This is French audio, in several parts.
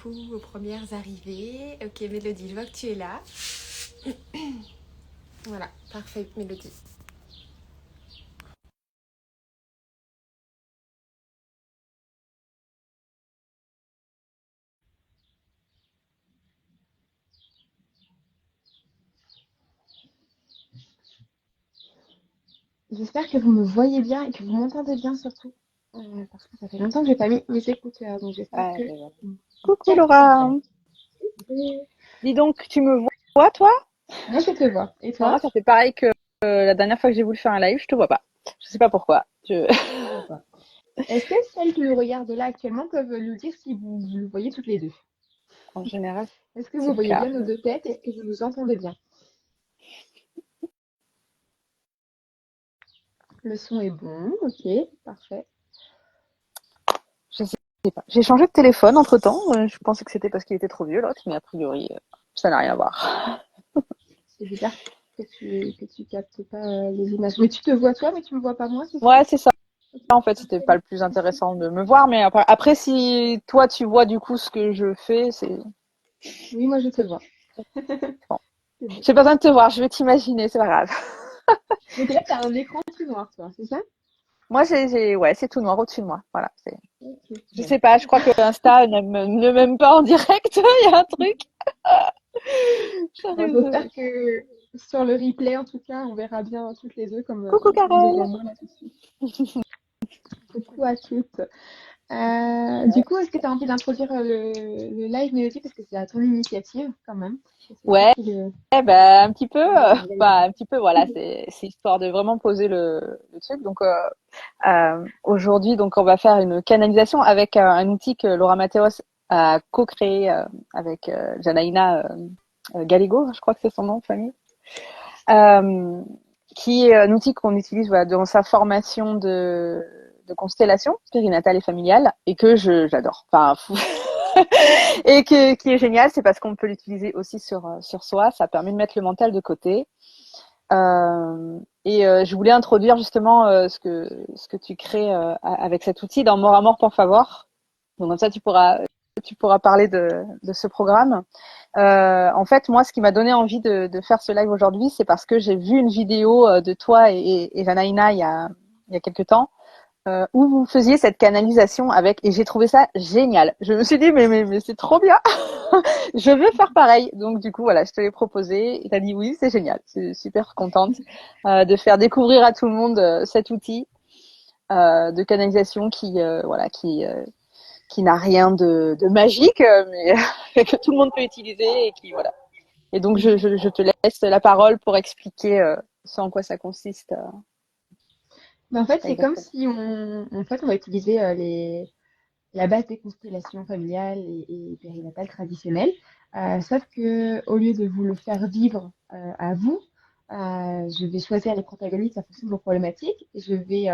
coucou aux premières arrivées. Ok, Mélodie, je vois que tu es là. Voilà, parfait, Mélodie. J'espère que vous me voyez bien et que vous m'entendez bien surtout. Parce que ça fait longtemps que j'ai pas mis mes écouteurs, donc j'espère Ah, que je vois. vous me Coucou captez Laura. bien. Dis donc, tu me vois toi? Moi je te vois. Et Alors toi? moi, ça fait pareil que la dernière fois que j'ai voulu faire un live, je te vois pas. Je sais pas pourquoi. Je ne vois pas. Est-ce que celles qui nous regardent là actuellement peuvent nous dire si vous nous voyez toutes les deux? En général, Est-ce que c'est vous le voyez cas. bien nos deux têtes? Est-ce que vous nous entendez bien? Le son est bon, ok, parfait. Je sais pas. J'ai changé de téléphone entre-temps. Je pensais que c'était parce qu'il était trop vieux l'autre, mais a priori, ça n'a rien à voir. C'est bizarre que tu captes pas les images. Mais tu te vois toi, mais tu me vois pas moi, c'est ça? Ouais, c'est ça. Ok, En fait, c'était parfait. pas le plus intéressant de me voir, mais après, si toi tu vois du coup ce que je fais, Oui, moi je te c'est vois. bon. C'est bon. J'ai pas besoin de te voir, je vais t'imaginer, c'est pas grave. Donc là, tu as un écran tout noir, toi, c'est ça? Moi, ouais, c'est tout noir au-dessus de moi. Voilà. Ok, Je bon. sais pas, je crois que Insta ne m'aime pas en direct. Il y a un truc. Bon, J'arrive. j'espère que sur le replay, en tout cas, on verra bien toutes les deux comme Coucou devant Carole. moi là tout de suite. Coucou à toutes. Du coup, est-ce que tu as envie d'introduire le live Mélodie parce que c'est à ton initiative quand même. C'est toi Ouais, qui le un petit peu, bah, un petit peu, voilà, c'est histoire de vraiment poser le truc. Donc, aujourd'hui, donc, on va faire une canalisation avec un outil que Laura Mateos a co-créé avec Janaïna Gallego, je crois que c'est son nom de famille. Euh, qui est un outil qu'on utilise voilà, dans sa formation de constellation périnatale et familiale et que j'adore. Enfin, et qui est génial, c'est parce qu'on peut l'utiliser aussi sur soi. Ça permet de mettre le mental de côté. Je voulais introduire justement ce que tu crées avec cet outil dans Mort à mort por favor. Donc comme ça, tu pourras parler de ce programme. En fait, moi, ce qui m'a donné envie de faire ce live aujourd'hui, c'est parce que j'ai vu une vidéo de toi et Janaïna il y a quelques temps où vous faisiez cette canalisation avec, et j'ai trouvé ça génial. Je me suis dit, mais c'est trop bien. Je veux faire pareil. Donc, du coup, voilà, je te l'ai proposé et t'as dit oui, c'est génial. C'est super contente de faire découvrir à tout le monde cet outil de canalisation voilà, qui n'a rien de magique, mais que tout le monde peut utiliser et qui, voilà. Et donc, je te laisse la parole pour expliquer ce en quoi ça consiste Mais en fait, c'est comme exactement. si on va utiliser la base des constellations familiales et périnatales traditionnelles. Sauf que au lieu de vous le faire vivre à vous, je vais choisir les protagonistes en fonction de vos problématiques. Je vais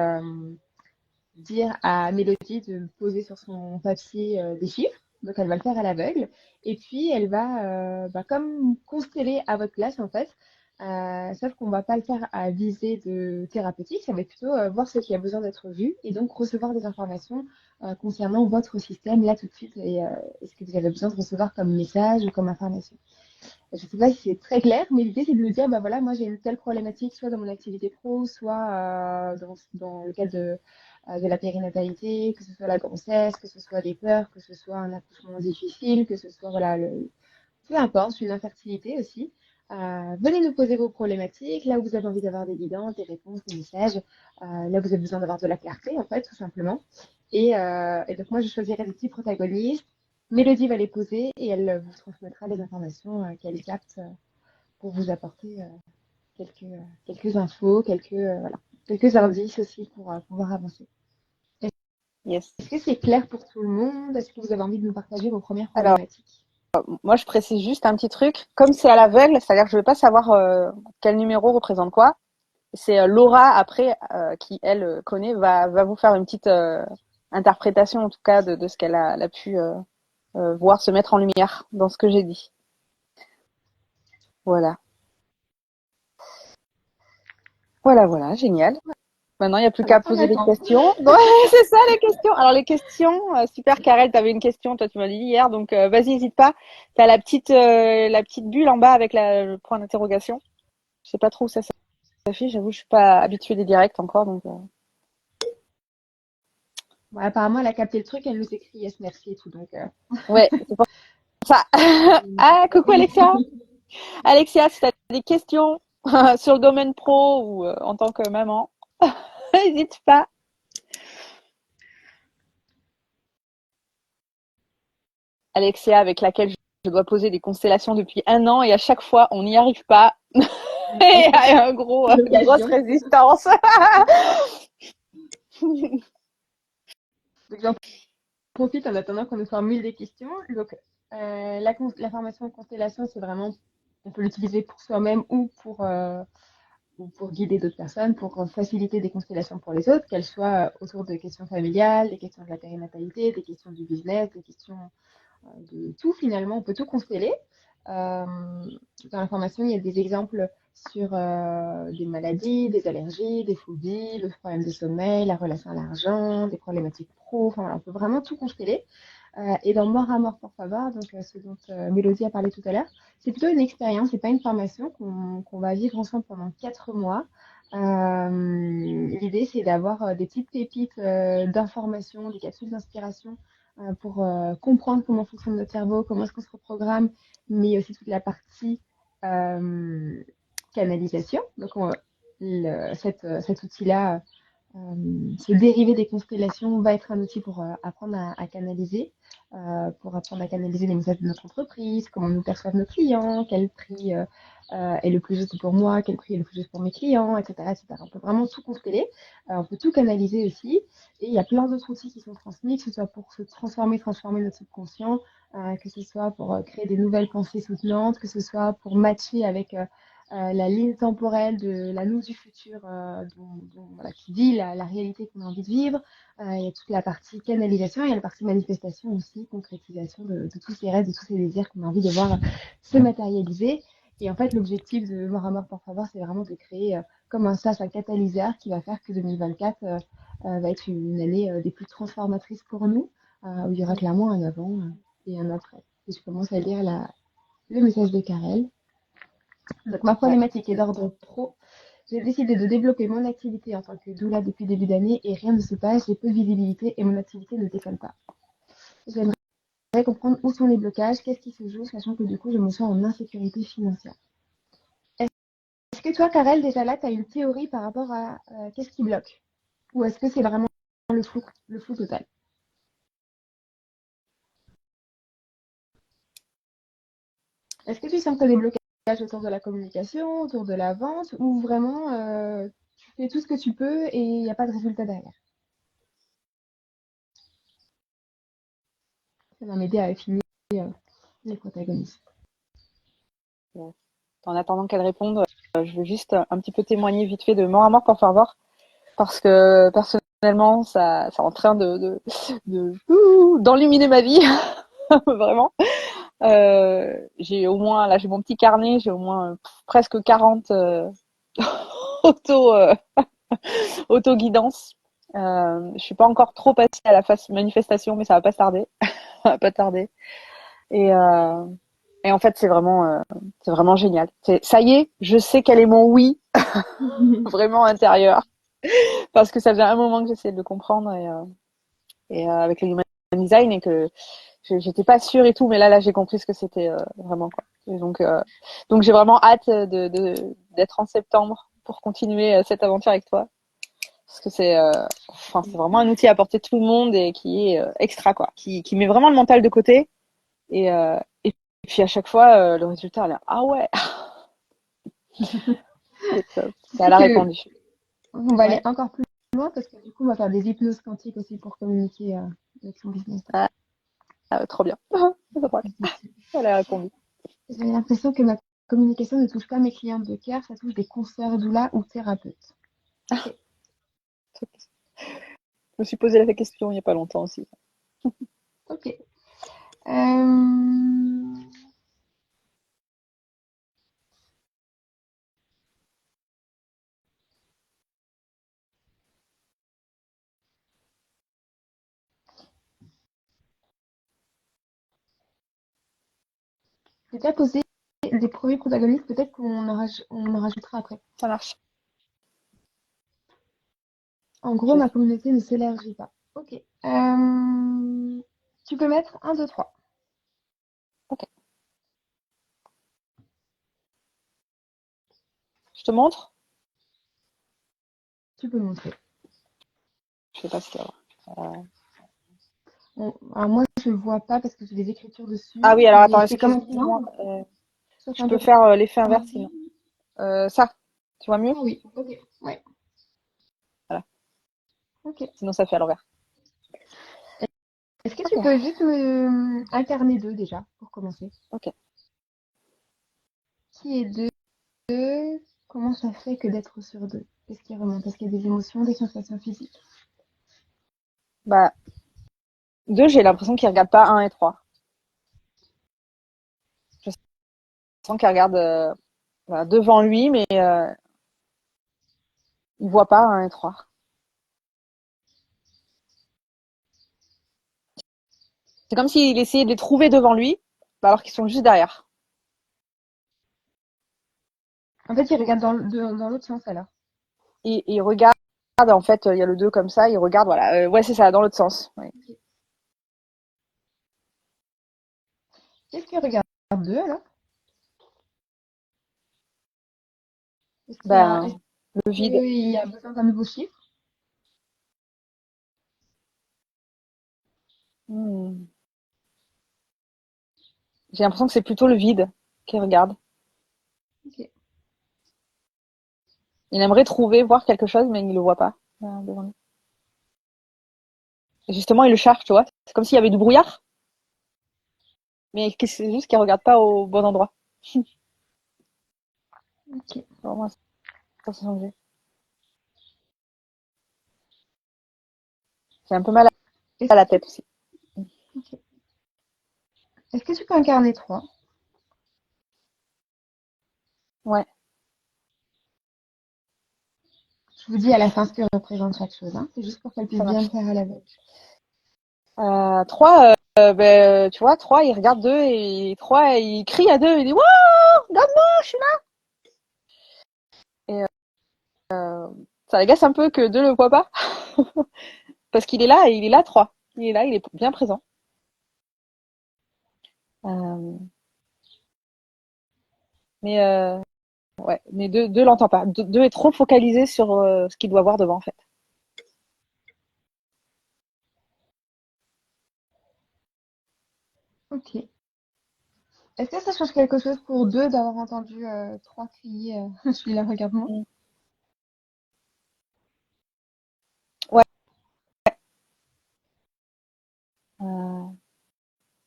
dire à Mélodie de poser sur son papier des chiffres. Donc elle va le faire à l'aveugle. Et puis elle va comme consteller à votre place en fait. Sauf qu'on va pas le faire à visée de thérapeutique, ça va être plutôt voir ce qui a besoin d'être vu et donc recevoir des informations concernant votre système là tout de suite et ce que vous avez besoin de recevoir comme message ou comme information. Je ne sais pas si c'est très clair, mais l'idée c'est de nous dire, bah voilà, moi j'ai une telle problématique, soit dans mon activité pro, soit dans le cadre de la périnatalité, que ce soit la grossesse, que ce soit des peurs, que ce soit un accouchement difficile, que ce soit, voilà, peu importe, une infertilité aussi. Venez nous poser vos problématiques, là où vous avez envie d'avoir des guidances, des réponses, des messages, là où vous avez besoin d'avoir de la clarté, en fait, tout simplement. Et donc, moi, je choisirai des petits protagonistes. Mélodie va les poser et elle vous transmettra les informations qu'elle capte pour vous apporter quelques infos, voilà, quelques indices aussi pour pouvoir avancer. Yes. Est-ce que c'est clair pour tout le monde? Est-ce que vous avez envie de nous partager vos premières Alors, problématiques? moi, je précise juste un petit truc. Comme c'est à l'aveugle, c'est-à-dire que je ne vais pas savoir quel numéro représente quoi. C'est Laura, après, qui, elle, connaît, va vous faire une petite interprétation, en tout cas, de ce qu'elle a pu voir se mettre en lumière dans ce que j'ai dit. Voilà. Voilà, génial. Maintenant, il n'y a plus qu'à On poser des attend. questions. Ouais, c'est ça les questions. Alors les questions, super Karel, tu avais une question, toi tu m'as dit hier, donc vas-y, n'hésite pas. Tu as la petite bulle en bas avec le point d'interrogation. Je sais pas trop où ça s'affiche, j'avoue, je suis pas habituée des directs encore, donc Bon, apparemment, elle a capté le truc, elle nous écrit yes, merci et tout. Donc, ouais, c'est pour ça. Ah, coucou Alexia. Alexia, si tu as des questions sur le domaine pro ou en tant que maman, n'hésite pas. Alexia, avec laquelle je dois poser des constellations depuis 1 an et à chaque fois, on n'y arrive pas. Et il y a une grosse l'occasion. résistance. Donc, j'en profite en attendant qu'on nous formule des questions. Donc, la formation en constellation, c'est vraiment, on peut l'utiliser pour soi-même ou pour guider d'autres personnes, pour faciliter des constellations pour les autres, qu'elles soient autour de questions familiales, des questions de la périnatalité, des questions du business, des questions de tout finalement. On peut tout consteller. Euh, Dans la formation, il y a des exemples sur des maladies, des allergies, des phobies, le problème de sommeil, la relation à l'argent, des problématiques pro. Enfin, voilà, on peut vraiment tout consteller. Et dans Mort à mort pour savoir, donc ce dont Mélodie a parlé tout à l'heure, c'est plutôt une expérience, c'est pas une formation qu'on va vivre ensemble pendant 4 mois. L'idée, c'est d'avoir des petites pépites d'informations, des capsules d'inspiration pour comprendre comment fonctionne notre cerveau, comment est-ce qu'on se reprogramme, mais aussi toute la partie euh, canalisation. Donc, cet outil-là, ce dérivé des constellations va être un outil pour apprendre à canaliser, pour apprendre à canaliser les messages de notre entreprise, comment nous perçoivent nos clients, quel prix est le plus juste pour moi, quel prix est le plus juste pour mes clients, etc., etc. On peut vraiment tout consteller, on peut tout canaliser aussi, et il y a plein d'autres outils qui sont transmis, que ce soit pour se transformer notre subconscient, que ce soit pour créer des nouvelles pensées soutenantes, que ce soit pour matcher avec la ligne temporelle de la nous du futur voilà, qui vit la réalité qu'on a envie de vivre. Il y a toute la partie canalisation, il y a la partie manifestation aussi, concrétisation de tous ces rêves, de tous ces désirs qu'on a envie de voir se matérialiser. Et en fait, l'objectif de Mort à Mort pour Favor, c'est vraiment de créer comme un sas, un catalyseur qui va faire que 2024 va être une année des plus transformatrices pour nous, où il y aura clairement un avant et un après. Et je commence à lire le message de Karel. Donc, ma Ouais. problématique est d'ordre pro. J'ai décidé de développer mon activité en tant que doula depuis début d'année et rien ne se passe. J'ai peu de visibilité et mon activité ne décolle pas. J'aimerais comprendre où sont les blocages, qu'est-ce qui se joue, sachant que du coup, je me sens en insécurité financière. Est-ce que toi, Karel, déjà là, tu as une théorie par rapport à qu'est-ce qui bloque? Ou est-ce que c'est vraiment le flou total? Est-ce que tu sens que tu as des blocages autour de la communication, autour de la vente, ou vraiment tu fais tout ce que tu peux et il n'y a pas de résultat derrière? Ça va m'aider à affiner les protagonistes. En attendant qu'elle réponde, je veux juste un petit peu témoigner vite fait de Mort à mort pour faire voir, parce que personnellement, ça est en train d'enluminer ma vie, vraiment. J'ai au moins, là, j'ai mon petit carnet, j'ai au moins presque 40 auto, auto-guidance. Je suis pas encore trop passée à la phase manifestation, mais ça va pas tarder. Ça va pas tarder. Et, euh, et en fait, c'est vraiment génial. Ça y est, je sais quel est mon oui, vraiment intérieur, parce que ça faisait un moment que j'essayais de le comprendre avec le human design et que j'étais pas sûre et tout, mais là j'ai compris ce que c'était vraiment quoi. Et donc j'ai vraiment hâte d'être en septembre pour continuer cette aventure avec toi, parce que c'est vraiment un outil à porter tout le monde et qui est extra quoi, qui met vraiment le mental de côté et puis à chaque fois le résultat a l'air ah ouais, c'est top. Tu Ça sais l'a que répondu. on va aller Ouais. encore plus loin parce que du coup, on va faire des hypnoses quantiques aussi pour communiquer avec son business. Trop bien. Ça l'a répondu. J'ai l'impression que ma communication ne touche pas mes clientes de cœur, ça touche des consoeurs doula ou thérapeutes. Ok, Je me suis posé la question il n'y a pas longtemps aussi. ok. Euh, J'ai déjà posé les premiers protagonistes, peut-être on en rajoutera après. Ça marche. En gros, ma communauté ne s'élargit pas. Ok. Tu peux mettre 1, 2, 3. Ok. Je te montre? Tu peux montrer. Je sais pas ce qu'il y a. Bon, alors moi, je ne vois pas parce que j'ai des écritures dessus, Ah oui, alors mais attends, c'est comme un excuse-moi. silence. Sauf Je un peux peu faire l'effet comme un inverse sinon. Ça, tu vois mieux? Ah oui, ok. Ouais, Voilà. ok. Sinon, ça fait à l'envers. Est-ce que tu Ok. peux juste me incarner 2 déjà, pour commencer? Ok. Qui est 2? Comment ça fait que d'être sur 2? Qu'est-ce qui remonte? Est-ce qu'il y a des émotions, des sensations physiques? Bah, 2, j'ai l'impression qu'il regarde pas 1 et 3. Je sens qu'il regarde voilà, devant lui, mais il voit pas 1 et 3. C'est comme s'il essayait de les trouver devant lui, alors qu'ils sont juste derrière. En fait, il regarde dans l'autre sens alors. Et il regarde, en fait, il y a le 2 comme ça, il regarde, voilà. Ouais, c'est ça, dans l'autre sens. Ouais. Ok. Qu'est-ce qu'il regarde 2 alors? Est-ce Ben, le vide. qu'il y a besoin d'un nouveau chiffre? Hmm. J'ai l'impression que c'est plutôt le vide qu'il regarde. Ok. Il aimerait trouver, voir quelque chose, mais il le voit pas devant lui. Et justement, il le cherche, tu vois. C'est comme s'il y avait du brouillard, mais c'est juste qu'il regarde pas au bon endroit. Ok. C'est vraiment la sensation que j'ai. J'ai un peu mal Est-ce à la que tu... tête aussi. ok. Est-ce que tu peux incarner 3? Ouais. Je vous dis à la fin ce que représente chaque chose, hein. C'est juste pour qu'elle puisse Ça bien marche. me faire à la veille. 3, ben, tu vois, 3, il regarde 2 et 3, il crie à 2, il dit, waouh, regarde-moi, je suis là. Et ça l'agace un peu que 2 le voit pas. Parce qu'il est là et il est là, 3. Il est là, il est bien présent. Euh, mais ouais, mais 2 l'entend pas. 2 est trop focalisé sur ce qu'il doit voir devant, en fait. Ok. Est-ce que ça change quelque chose pour 2 d'avoir entendu 3 crier je suis là, regarde-moi? Mm. Ouais. Euh,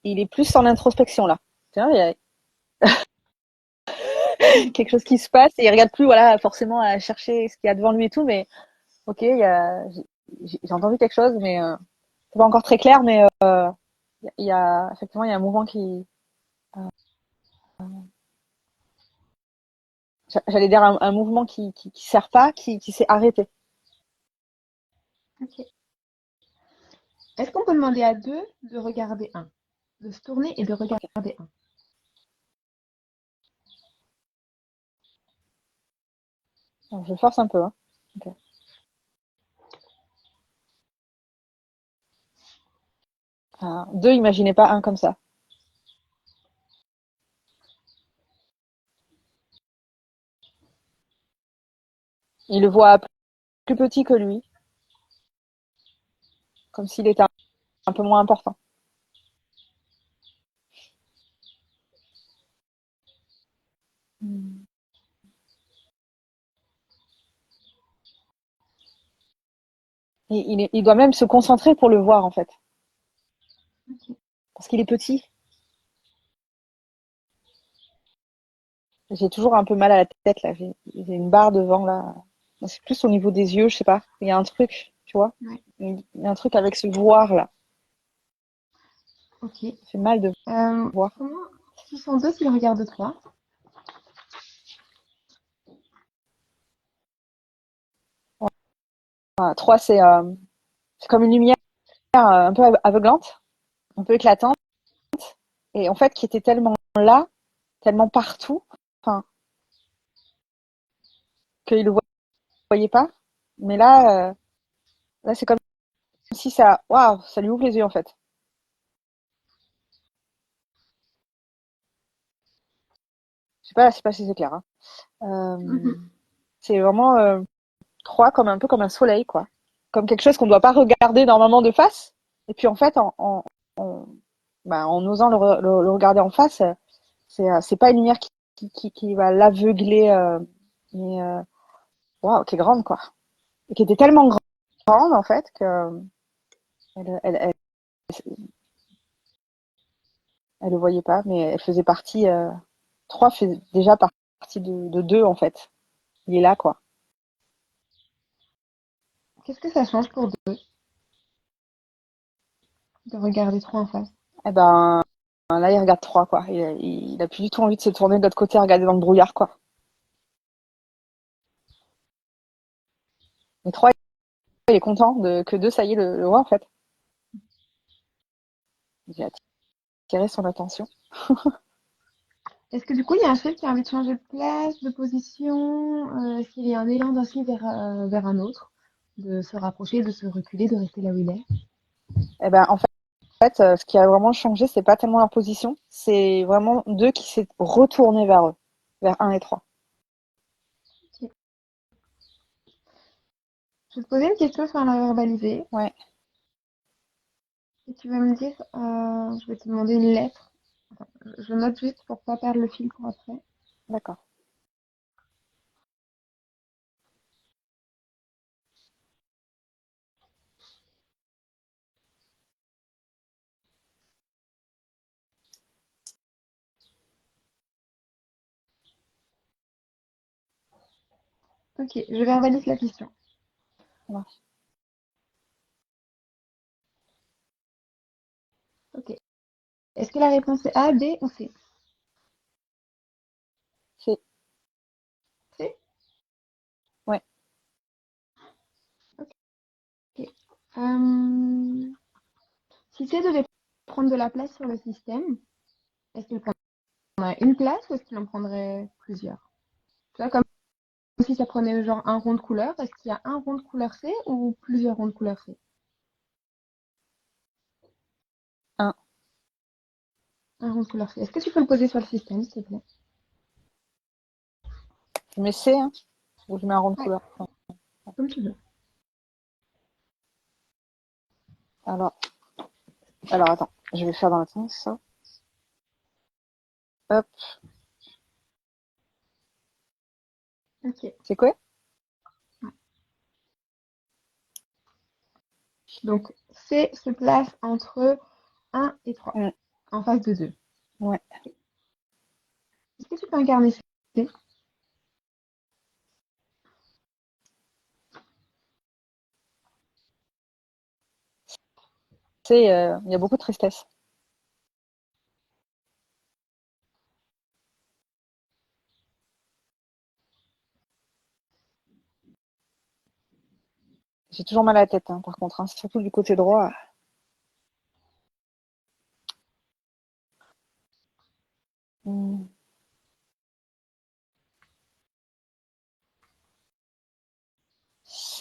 il est plus en introspection, là. Tiens, il y a quelque chose qui se passe et il regarde plus, voilà, forcément à chercher ce qu'il y a devant lui et tout, mais ok, j'ai entendu quelque chose, mais c'est pas encore très clair, mais il y a effectivement il y a un mouvement qui, j'allais dire un mouvement qui sert pas, qui s'est arrêté. Ok. Est-ce qu'on peut demander à 2 de regarder un, de se tourner et de Ok. regarder un? Alors, je force un peu. Hein. Okay. 2, imaginez pas un comme ça. Il le voit plus petit que lui, comme s'il était un peu moins important. Mm. Il doit même se concentrer pour le voir en fait, Ok. parce qu'il est petit. J'ai toujours un peu mal à la tête là. J'ai une barre devant là. C'est plus au niveau des yeux, je sais pas. Il y a un truc, tu vois. Ouais. Il y a un truc avec ce voir là. Ok. Ça fait mal de voir. Comment tu sens 2 s'il regarde 3? 3, c'est comme une lumière un peu aveuglante, un peu éclatante, et en fait qui était tellement là tellement partout, enfin, qu'il le voyait pas. Mais là, c'est comme si waouh, ça lui ouvre les yeux en fait. Je sais pas si c'est clair. Hein. Euh, Mhm. c'est vraiment 3 comme un peu comme un soleil, quoi. Comme quelque chose qu'on ne doit pas regarder normalement de face. Et puis en fait, en osant le regarder en face, c'est pas une lumière qui va l'aveugler, mais waouh, qui est grande, quoi. Et qui était tellement grande en fait que elle le voyait pas, mais elle faisait partie. 3 fait déjà partie de 2 en fait. Il est là, quoi. Qu'est-ce que ça change pour deux de regarder trop en face? Eh ben, là, il regarde 3, quoi. Il a plus du tout envie de se tourner de l'autre côté, regarder dans le brouillard, quoi. Mais 3, il est content que 2, ça y est, le voit, en fait. Il a attiré son attention. Est-ce que du coup, il y a un chef qui a envie de changer de place, de position? Est-ce qu'il y a un élan d'un fil vers un autre? De se rapprocher, de se reculer, de rester là où il est? Eh ben, en fait, ce qui a vraiment changé, c'est pas tellement leur position, c'est vraiment 2 qui s'est retourné vers eux, vers 1 et 3. Ok. Je vais te poser une question sur la verbalisée. Ouais, Et tu vas me dire, je vais te demander une lettre. Attends, je note juste pour pas perdre le fil pour après. d'accord. Ok, je verbalise la question. Ouais. Ok. Est-ce que la réponse est A, B ou C? C'est, C? ouais. Ok. Si C devait prendre de la place sur le système, est-ce qu'il prendrait une place ou est-ce qu'il en prendrait plusieurs? Tu vois, comme si ça prenait genre un rond de couleur, est-ce qu'il y a un rond de couleur C ou plusieurs ronds de couleur C? 1. Un rond de couleur C. Est-ce que tu peux le poser sur le système, s'il te plaît? Je mets C, hein, ou je mets un rond de Ouais, couleur. comme tu veux. Alors, attends, je vais faire dans le sens, ça. Hop, Ok. c'est quoi? Donc, C se place entre 1 et 3, Mm, en face de 2. ouais. Est-ce que tu peux incarner C? Il y a beaucoup de tristesse. J'ai toujours mal à la tête, hein, par contre, hein, surtout du côté droit. Mm.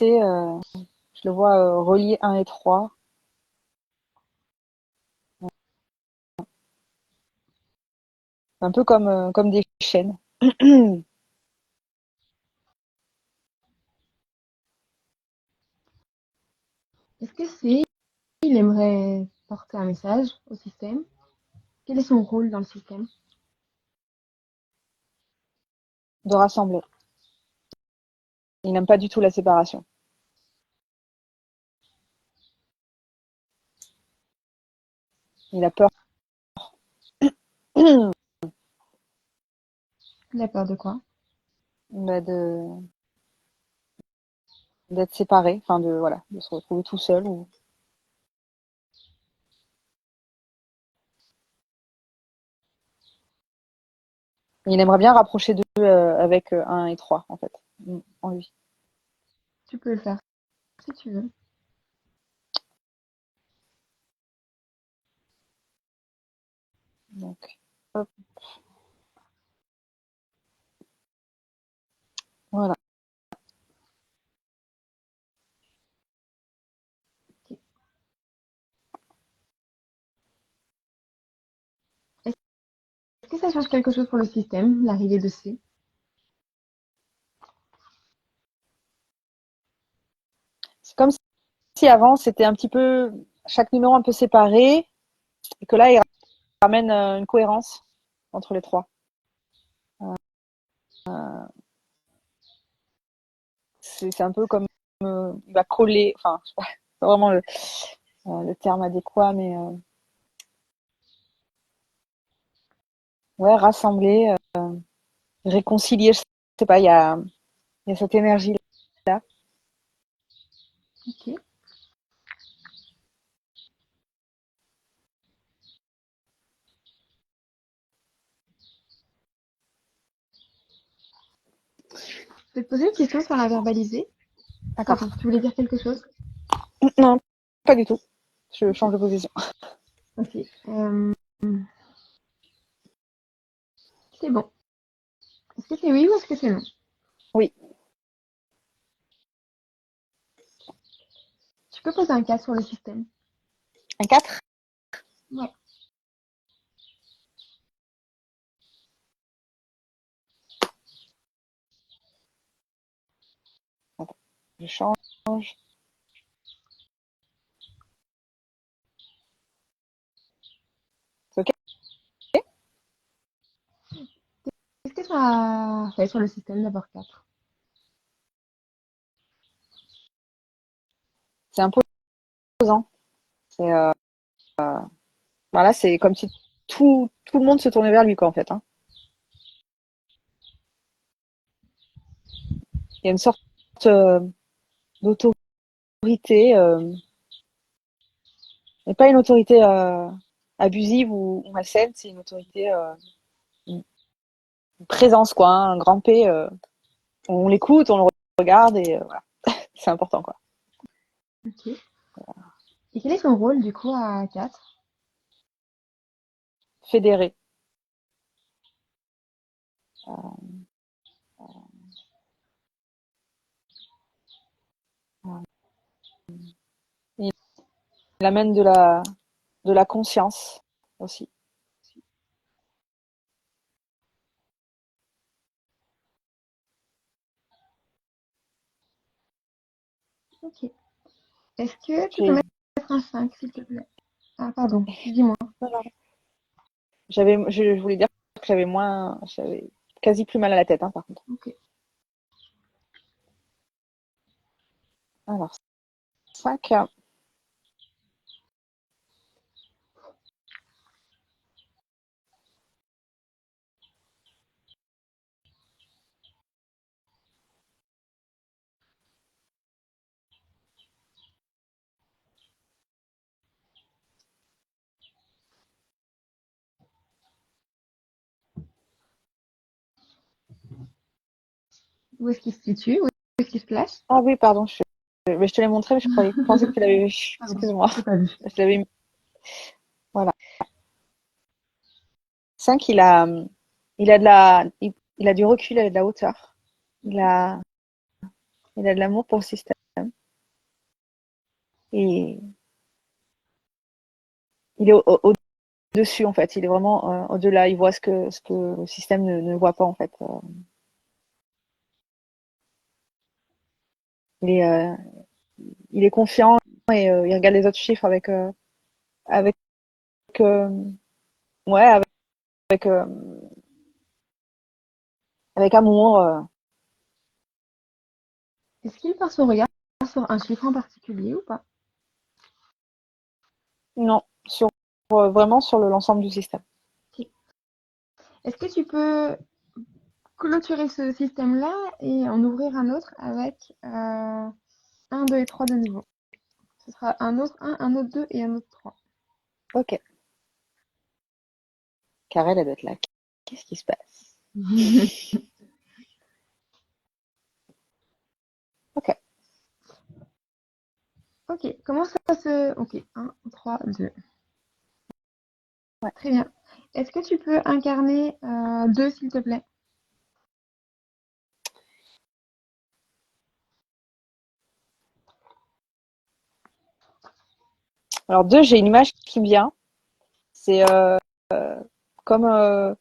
Je le vois relier 1 et 3. Un peu comme des chaînes. Est-ce que C, il aimerait porter un message au système? Quel est son rôle dans le système? De rassembler. Il n'aime pas du tout la séparation. Il a peur Il a peur de quoi? bah, d'être séparé, enfin de se retrouver tout seul. Il aimerait bien rapprocher d'eux avec 1 et 3 en fait, en lui. Tu peux le faire si tu veux. Donc, hop. Voilà. Est-ce que ça change quelque chose pour le système, l'arrivée de C? C'est comme si avant, c'était un petit peu chaque numéro un peu séparé, et que là, il ramène une cohérence entre les trois. C'est un peu comme il va coller, enfin, je sais pas, c'est pas vraiment le terme adéquat, mais ouais, rassembler, réconcilier, je sais pas, il y a cette énergie-là. Ok. Je vais te poser une question sur la verbaliser. D'accord. Pardon, tu voulais dire quelque chose? Non, pas du tout. Je Ok. change de position. Ok. C'est bon. Est-ce que c'est oui ou est-ce que c'est non? Oui. Tu peux poser un cas sur le système. Un 4. Ouais. Attends, je change. C'est ok. Qu'est-ce que ça fait sur le système d'avoir 4? C'est imposant. C'est voilà, c'est comme si tout le monde se tournait vers lui, quoi, en fait. Hein. Il y a une sorte d'autorité, mais pas une autorité abusive ou malsaine, c'est une autorité, une présence, quoi, hein, un grand P. On l'écoute, on le regarde et voilà, c'est important, quoi. Ok. Et quel est son rôle du coup à 4? Fédéré. Il amène de la conscience aussi. Ok. Est-ce que tu peux J'ai mettre un 5 s'il te plaît? Ah, pardon, dis-moi. je voulais dire que j'avais quasi plus mal à la tête, hein, par contre. Ok. Alors, 5. Où est-ce qu'il se situe? Où est-ce qu'il se place? Ah oui, pardon, mais je te l'ai montré, mais pensais que tu l'avais vu. Pardon, Excuse-moi. j'ai pas vu. Je l'avais mis. Voilà. 5, il a du recul, il a de la hauteur. Il a, il a de l'amour pour le système. Et il est au-dessus, en fait. Il est vraiment au-delà. Il voit ce que le système ne voit pas, en fait. Il est, euh, il est confiant et il regarde les autres chiffres avec, euh, ouais, avec, euh, avec amour. Est-ce qu'il part son regard sur un chiffre en particulier ou pas? Non, vraiment sur l'ensemble du système. Ok. Est-ce que tu peux clôturer ce système-là et en ouvrir un autre avec 1, 2 et 3 de nouveau? Ce sera un autre un autre 2 et un autre 3. Ok. Karel, elle doit être là. Qu'est-ce qui se passe? Ok. Ok, comment ça se... Ok, 1, 3, 2. Ouais. Très bien. Est-ce que tu peux incarner 2, s'il te plaît? Alors 2, j'ai une image qui me vient. C'est comme,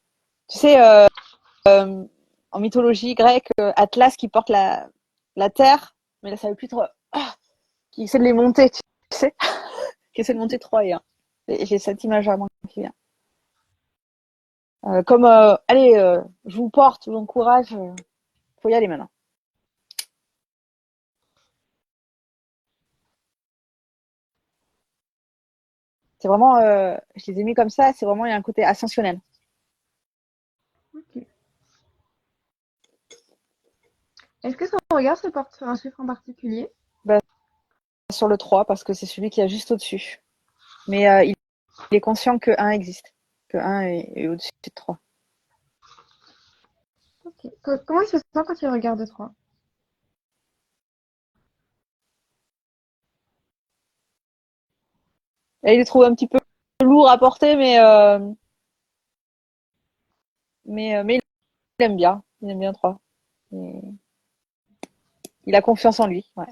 tu sais, en mythologie grecque, Atlas qui porte la terre, mais là ça veut plus trop, qui essaie de les monter, tu sais, qui essaie de monter Troie. Et j'ai cette image à moi qui vient. Comme, allez, je vous porte, je vous encourage, faut y aller maintenant. C'est vraiment, je les ai mis comme ça, c'est vraiment, il y a un côté ascensionnel. Ok. Est-ce que son regard se porte sur un chiffre en particulier? Bah, sur le 3, parce que c'est celui qui est juste au-dessus. Mais il est conscient que 1 existe, que 1 est au-dessus de 3. Ok. Comment il se sent quand il regarde 3? Et il le trouve un petit peu lourd à porter, mais il aime bien. Il aime bien 3. Et il a confiance en lui. Ouais.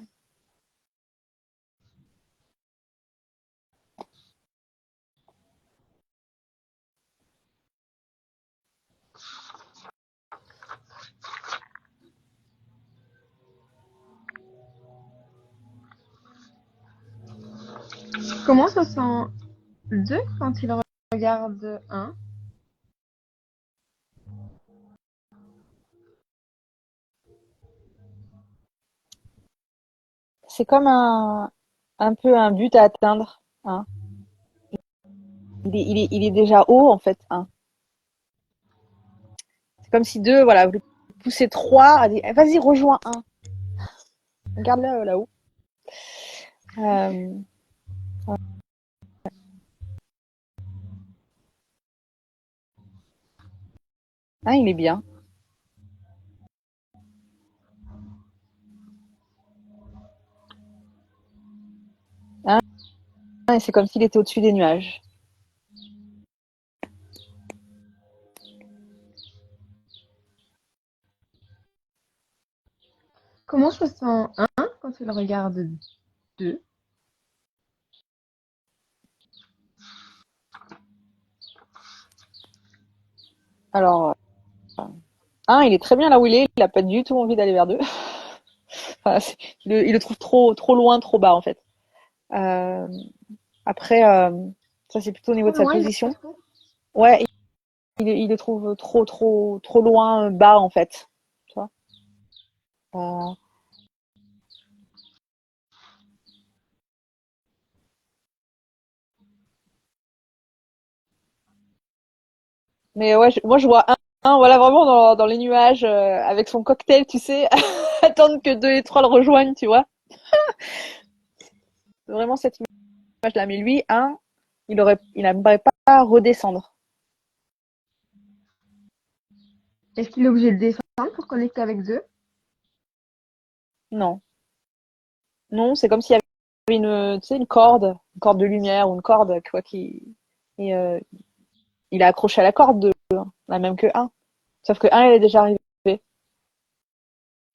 Comment se sent 2 quand il regarde 1? C'est comme un peu un but à atteindre. Hein. Il est déjà haut, en fait. Hein. C'est comme si 2, voilà, voulait pousser 3 à dire, vas-y, rejoins 1. Regarde-le là-haut. Euh, il est bien. Hein, et c'est comme s'il était au-dessus des nuages. Comment se sent 1 quand il regarde 2? Alors, 1, il est très bien là où il est. Il n'a pas du tout envie d'aller vers 2. Enfin, il le trouve trop loin, trop bas, en fait. Euh, après, ça, c'est plutôt au niveau Trop de sa loin, il le position. trouve? Ouais, il le trouve trop loin, bas, en fait. Tu vois. Euh, mais ouais, moi, je vois un, voilà, vraiment dans les nuages, avec son cocktail, tu sais, attendre que 2 et 3 le rejoignent, tu vois. C'est vraiment cette image-là. Mais lui, il n'aimerait pas redescendre. Est-ce qu'il est obligé de descendre pour connecter avec 2? Non. Non, c'est comme s'il y avait tu sais, une corde de lumière ou une corde, quoi, et, il est accroché à la corde de la même que 1. Sauf que 1, il est déjà arrivé. Et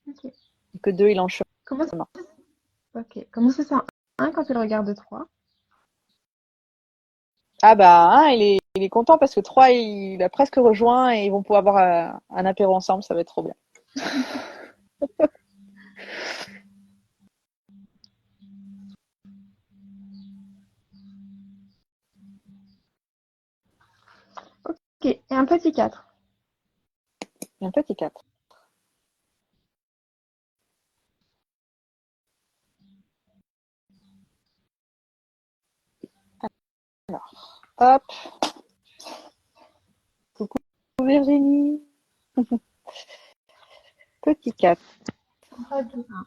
Ok. que 2, il est en chemin. Comment, ok. Comment se sent 1 quand il regarde 3? Ah bah, 1, il est content parce que 3, il a presque rejoint et ils vont pouvoir avoir un apéro ensemble, ça va être trop bien. Ok. Et un petit 4. Et un petit 4. Alors, hop, coucou Virginie. Petit 4. Pas de 1.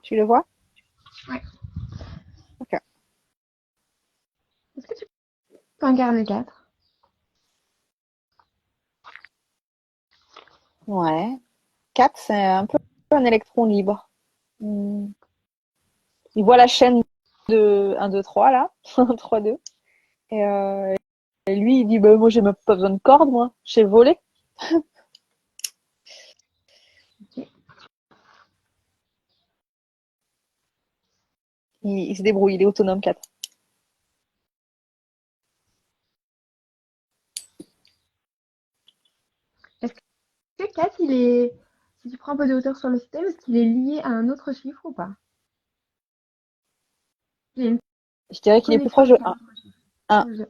Tu le vois? Ouais. Ok. Est-ce que tu peux incarner 4? Ouais. 4, c'est un peu un électron libre. Hmm. Il voit la chaîne de 1, 2, 3, là. 3, 2. Et lui, il dit, bah, moi, j'ai même pas besoin de corde, moi. J'ai volé. Ok. Il se débrouille, il est autonome, 4. si tu prends un peu de hauteur sur le système, est-ce qu'il est lié à un autre chiffre ou pas? Il y a une Je dirais qu'il est plus connexion proche de avec un 1. autre chiffre. 1. Proche de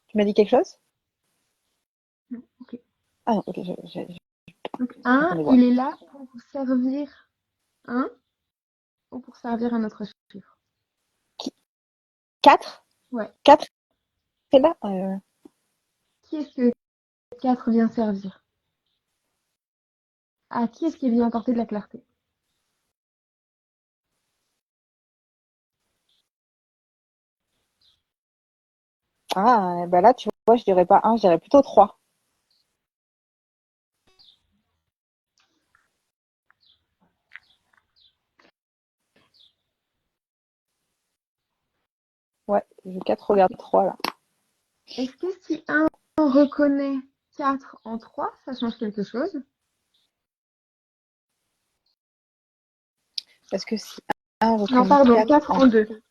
Tu m'as dit quelque chose? un. Ok. Ah non, ok, Donc 1, j'entendais voir. il est là pour servir 1 ou pour servir un autre chiffre? 4? Ouais. 4 est là? Qui est-ce que 4 vient servir? À qui est-ce qu'il vient apporter de la clarté? Ah, bah là, tu vois, je dirais pas 1, je dirais plutôt 3. Ouais, le 4 regarde 3 là. Est-ce que si 1 reconnaît 4 en 3, ça change quelque chose? Est-ce que si 1 Non, reconnaît pardon, 4 4 en... en 2.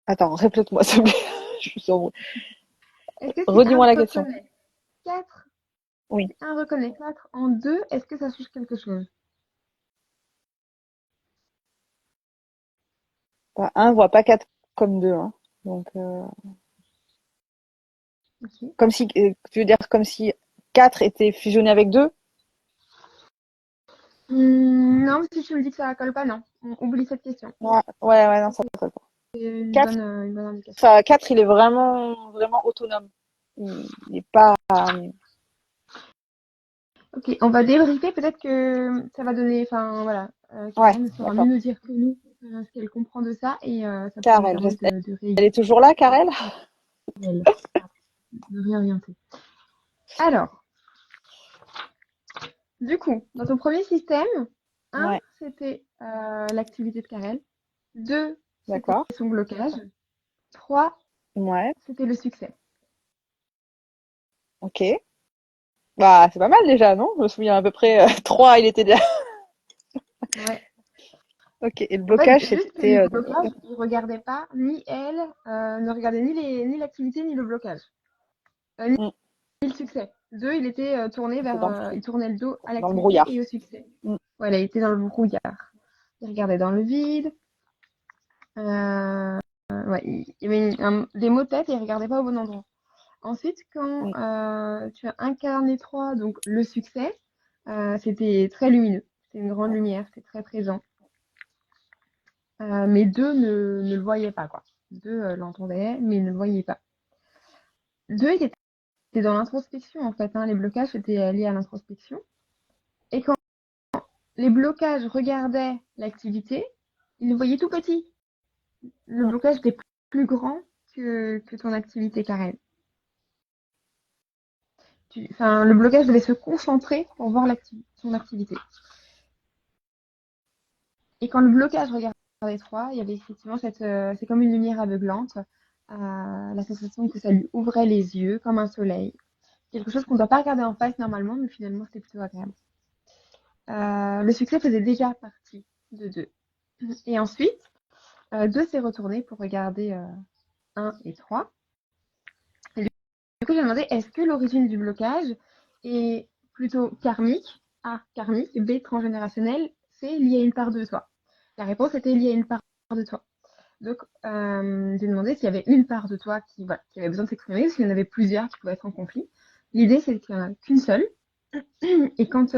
Attends, répète-moi, s'il te plaît. Je me suis embrouillée. Est-ce que si 1 Redis-moi la question. reconnaît 4, Oui. si 1 reconnaît 4 en 2, est-ce que ça change quelque chose? Bah, 1 voit pas 4 comme 2, hein. Donc, Ok. comme si, tu veux dire comme si 4 était fusionné avec 2? Non, si tu me dis que ça colle pas, non. On oublie cette question. Ouais, ouais, ouais, non, ça colle pas. C'est 4, une bonne indication. ça, 4, il est vraiment, vraiment autonome. Il n'est pas, Ok, on va débriefer. Peut-être que ça va donner. Enfin, voilà. ouais, Karen saura mieux d'accord. nous dire que nous ce qu'elle comprend de ça et ça pourra nous Karel, permettre de elle est toujours là, Karel? réorienter. Alors, du coup, dans ton premier système, 1, Ouais, c'était l'activité de Karel. 2, c'était d'accord. son blocage. 3, Ouais, c'était le succès. ok. Bah, c'est pas mal déjà, non? Je me souviens à peu près 3, il était déjà. Ouais. Ok, et le En fait, blocage, juste que c'était. le blocage, il regardait pas, ni elle, ne regardait ni l'activité, ni le blocage, ni Hmm, le succès. 2, il était tourné c'était vers, dans le flou, il tournait le dos à dans le l'activité et brouillard. au succès. Hmm, Voilà, il était dans le brouillard. Il regardait dans le vide. Euh, ouais, il y avait des mots de tête et il regardait pas au bon endroit. Ensuite, quand hmm, tu as incarné 3, donc le succès, c'était très lumineux. C'était une grande lumière, c'était très présent. Mais 2 ne le voyaient pas, quoi. 2 l'entendaient, mais ne le voyaient pas. 2 était dans l'introspection, en fait. Hein. Les blocages étaient liés à l'introspection. Et quand les blocages regardaient l'activité, ils le voyaient tout petit. Le hmm. blocage était plus grand que ton activité, Karen. Enfin, le blocage devait se concentrer pour voir son activité. Et quand le blocage regardait 3, il y avait effectivement c'est comme une lumière aveuglante, la sensation que ça lui ouvrait les yeux comme un soleil. Quelque chose qu'on ne doit pas regarder en face normalement, mais finalement c'était plutôt agréable. Le succès faisait déjà partie de 2. Et ensuite, 2 s'est retourné pour regarder 1 et 3. Et du coup, j'ai demandé est-ce que l'origine du blocage est plutôt karmique, A, karmique, B, transgénérationnel, C, lié à une part de toi. La réponse était liée à une part de toi. Donc, j'ai demandé s'il y avait une part de toi qui avait besoin de s'exprimer, ou s'il y en avait plusieurs qui pouvaient être en conflit. L'idée, c'est qu'il n'y en a qu'une seule. Et quand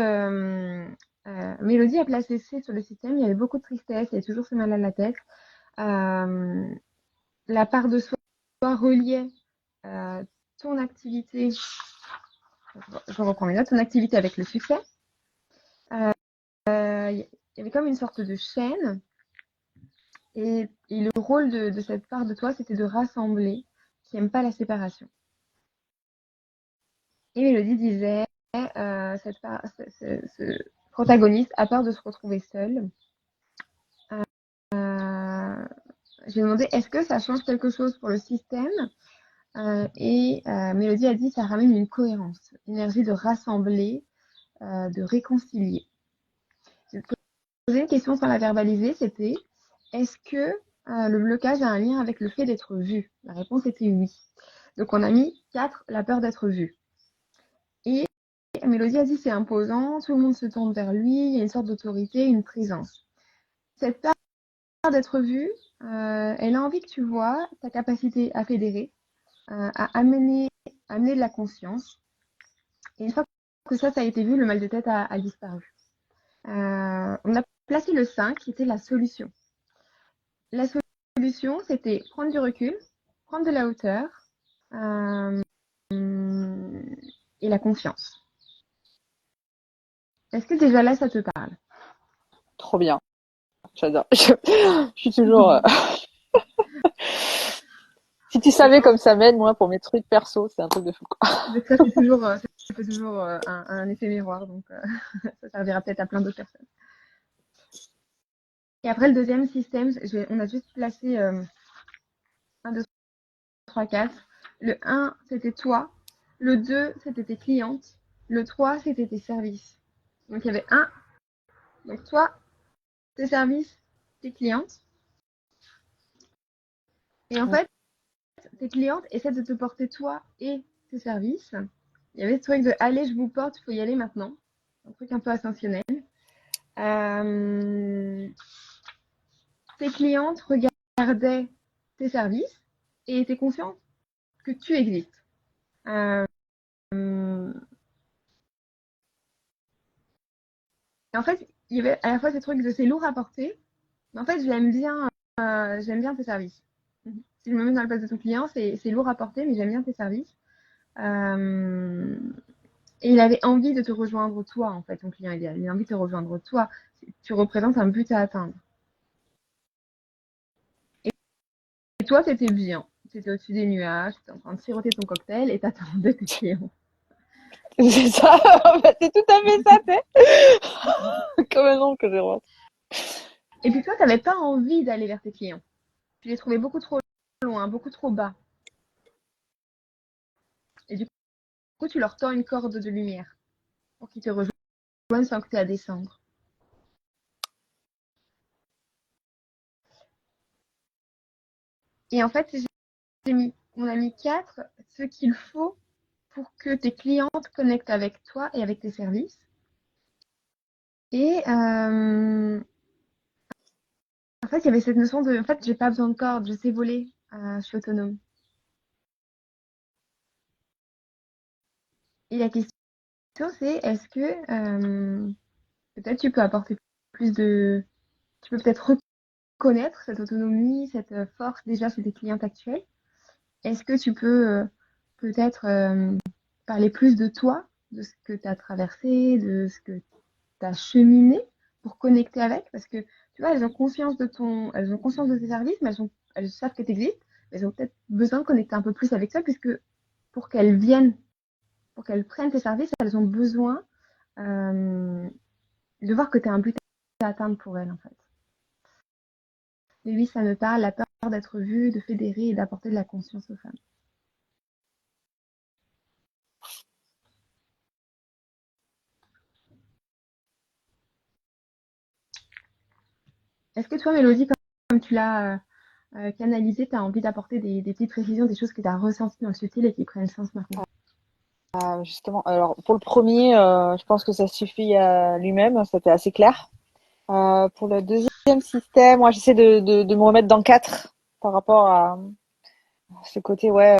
Mélodie a placé C sur le système, il y avait beaucoup de tristesse, il y avait toujours ce mal à la tête. La part de soi reliait ton activité, je reprends mes notes, ton activité avec le succès. Il y avait comme une sorte de chaîne. Et le rôle de cette part de toi, c'était de rassembler, qui n'aime pas la séparation. Et Mélodie disait, ce protagoniste a peur de se retrouver seul. J'ai demandé, est-ce que ça change quelque chose pour le système? Mélodie a dit, ça ramène une cohérence, l'énergie de rassembler, de réconcilier. J'ai posé une question sans la verbaliser, c'était, est-ce que le blocage a un lien avec le fait d'être vu? La réponse était oui. Donc on a mis 4, la peur d'être vu. Et Mélodie a dit c'est imposant, tout le monde se tourne vers lui, il y a une sorte d'autorité, une présence. Cette peur d'être vue, elle a envie que tu vois ta capacité à fédérer, à amener de la conscience. Et une fois que ça a été vu, le mal de tête a disparu. On a placé le 5 qui était la solution. La solution, c'était prendre du recul, prendre de la hauteur et la confiance. Est-ce que déjà là, ça te parle? Trop bien. J'adore. Je suis toujours. Si tu savais comme ça m'aide, moi, pour mes trucs perso, c'est un truc de fou, quoi. Ça fait toujours, un effet miroir, donc ça servira peut-être à plein d'autres personnes. Et après, le deuxième système, on a juste placé 1, 2, 3, 4. Le 1, c'était toi. Le 2, c'était tes clientes. Le 3, c'était tes services. Donc, il y avait 1, donc toi, tes services, tes clientes. Et en fait, tes clientes essaient de te porter toi et tes services. Il y avait ce truc de allez, je vous porte, il faut y aller maintenant. Un truc un peu ascensionnel. Tes clientes regardaient tes services et étaient conscientes que tu existes. Et en fait, il y avait à la fois ces trucs de c'est lourd à porter, mais en fait, j'aime bien tes services. Si je me mets dans la place de ton client, c'est lourd à porter, mais j'aime bien tes services. Et il avait envie de te rejoindre toi, en fait, ton client idéal. Il a envie de te rejoindre toi. Tu représentes un but à atteindre. Et toi, t'étais bien. T'étais au-dessus des nuages, t'étais en train de siroter ton cocktail et t'attendais tes clients. C'est ça, en fait, c'est tout à fait ça, tu comme un nom que j'ai rentré. Et puis toi, t'avais pas envie d'aller vers tes clients. Tu les trouvais beaucoup trop loin, beaucoup trop bas. Et du coup, tu leur tends une corde de lumière pour qu'ils te rejoignent sans que tu aies à descendre. Et en fait, on a mis 4, ce qu'il faut pour que tes clientes connectent avec toi et avec tes services. Et en fait, il y avait cette notion de, en fait, j'ai pas besoin de corde, je sais voler, je suis autonome. Et la question, c'est, est-ce que peut-être tu peux apporter plus de, tu peux peut-être reconnaître cette autonomie, cette force déjà chez tes clientes actuelles. Est-ce que tu peux peut-être parler plus de toi, de ce que tu as traversé, de ce que tu as cheminé pour connecter avec? Parce que tu vois, elles ont conscience de tes services, mais elles savent que tu existes. Elles ont peut-être besoin de connecter un peu plus avec toi, puisque pour qu'elles viennent, pour qu'elles prennent tes services, elles ont besoin de voir que tu as un but à atteindre pour elles, en fait. Et oui, ça me parle, la peur d'être vue, de fédérer et d'apporter de la conscience aux femmes. Est-ce que toi, Mélodie, comme tu l'as canalisé, tu as envie d'apporter des petites précisions, des choses que tu as ressenties dans le subtil et qui prennent sens maintenant? Justement, alors pour le premier, je pense que ça suffit à lui-même, c'était assez clair. Pour le deuxième système, moi j'essaie de me remettre dans 4 par rapport à ce côté, ouais.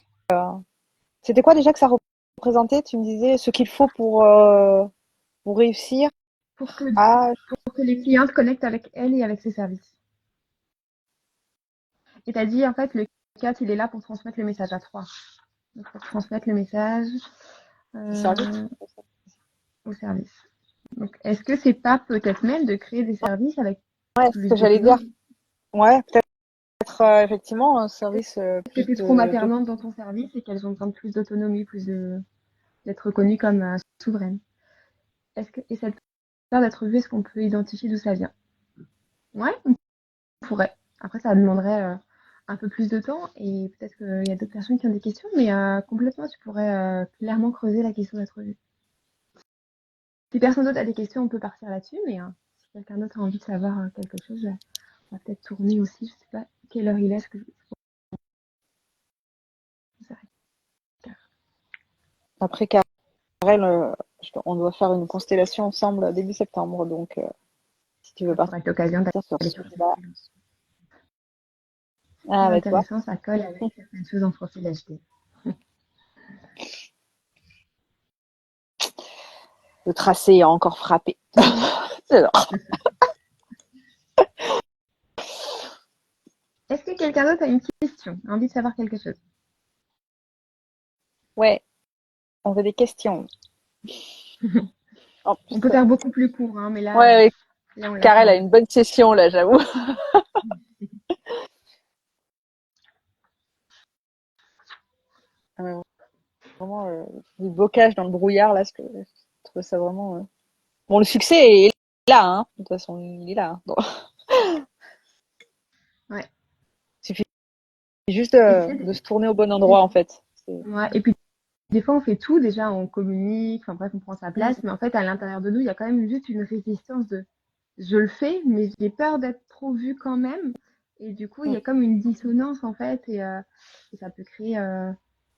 C'était quoi déjà que ça représentait? Tu me disais ce qu'il faut pour réussir. Pour que, Ah, pour que les clientes connectent avec elle et avec ses services. Et tu as dit, en fait, le 4, il est là pour transmettre le message à 3. Donc, pour transmettre le message service. au service. Donc, est-ce que c'est pas peut-être même de créer des services avec Ouais, c'est ce plus que j'allais dire. d'autonomie? Ouais, peut-être effectivement un service Est-ce que plus tu es trop maternante dans ton service et qu'elles ont besoin de plus d'autonomie, d'être reconnues comme souveraines? Et cette peur d'être vue, est-ce qu'on peut identifier d'où ça vient? Ouais, on pourrait. Après, ça demanderait un peu plus de temps et peut-être qu'il y a d'autres personnes qui ont des questions, mais complètement, tu pourrais clairement creuser la question d'être vue. Si personne d'autre a des questions, on peut partir là-dessus, mais si quelqu'un d'autre a envie de savoir quelque chose, on va peut-être tourner aussi, je sais pas. quelle heure il est? Après Karel, on doit faire une constellation ensemble début septembre, donc si tu veux Ça pourrait partir être l'occasion sur d'aller ce sur cette sujet-là. séance. Ah, C'est avec toi. intéressant, ça colle avec certaines choses en profil HD. Le tracé a encore frappé. J'adore. Est-ce que quelqu'un d'autre a une question, a envie de savoir quelque chose? Ouais, on veut des questions. En plus, On peut faire beaucoup plus court, hein, mais ouais, ouais, là on l'a fait Karel en a deux. une bonne session là, j'avoue. Ah, mais vraiment, du bocage dans le brouillard là, je trouve ça vraiment. Bon, le succès est là, hein. De toute façon, il est là, hein. Donc, Ouais. il suffit juste Et tu sais, de se tourner au bon endroit en fait. ouais. Et puis des fois on fait tout, déjà on communique, enfin bref, on prend sa Mm, place, mais en fait à l'intérieur de nous, il y a quand même juste une résistance de je le fais, mais j'ai peur d'être trop vue quand même. Et du coup, il y mm. a comme une dissonance en fait, et ça peut créer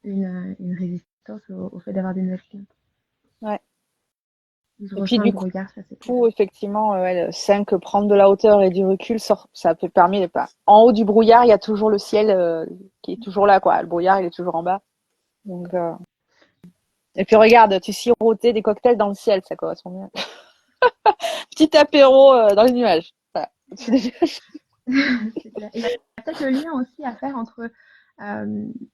une résistance au fait d'avoir des nouvelles clientes. Ouais. Je Et puis ressens le du brouillard, ça c'est clair. coup, effectivement, ouais, le 5, prendre de la hauteur et du recul, ça peut permettre pas. En haut du brouillard, il y a toujours le ciel qui est toujours là, quoi. Le brouillard, il est toujours en bas. Donc, et puis regarde, tu sirotais des cocktails dans le ciel, ça correspond bien. Petit apéro dans les nuages. Voilà. C'est clair. Et il y a peut-être le lien aussi à faire entre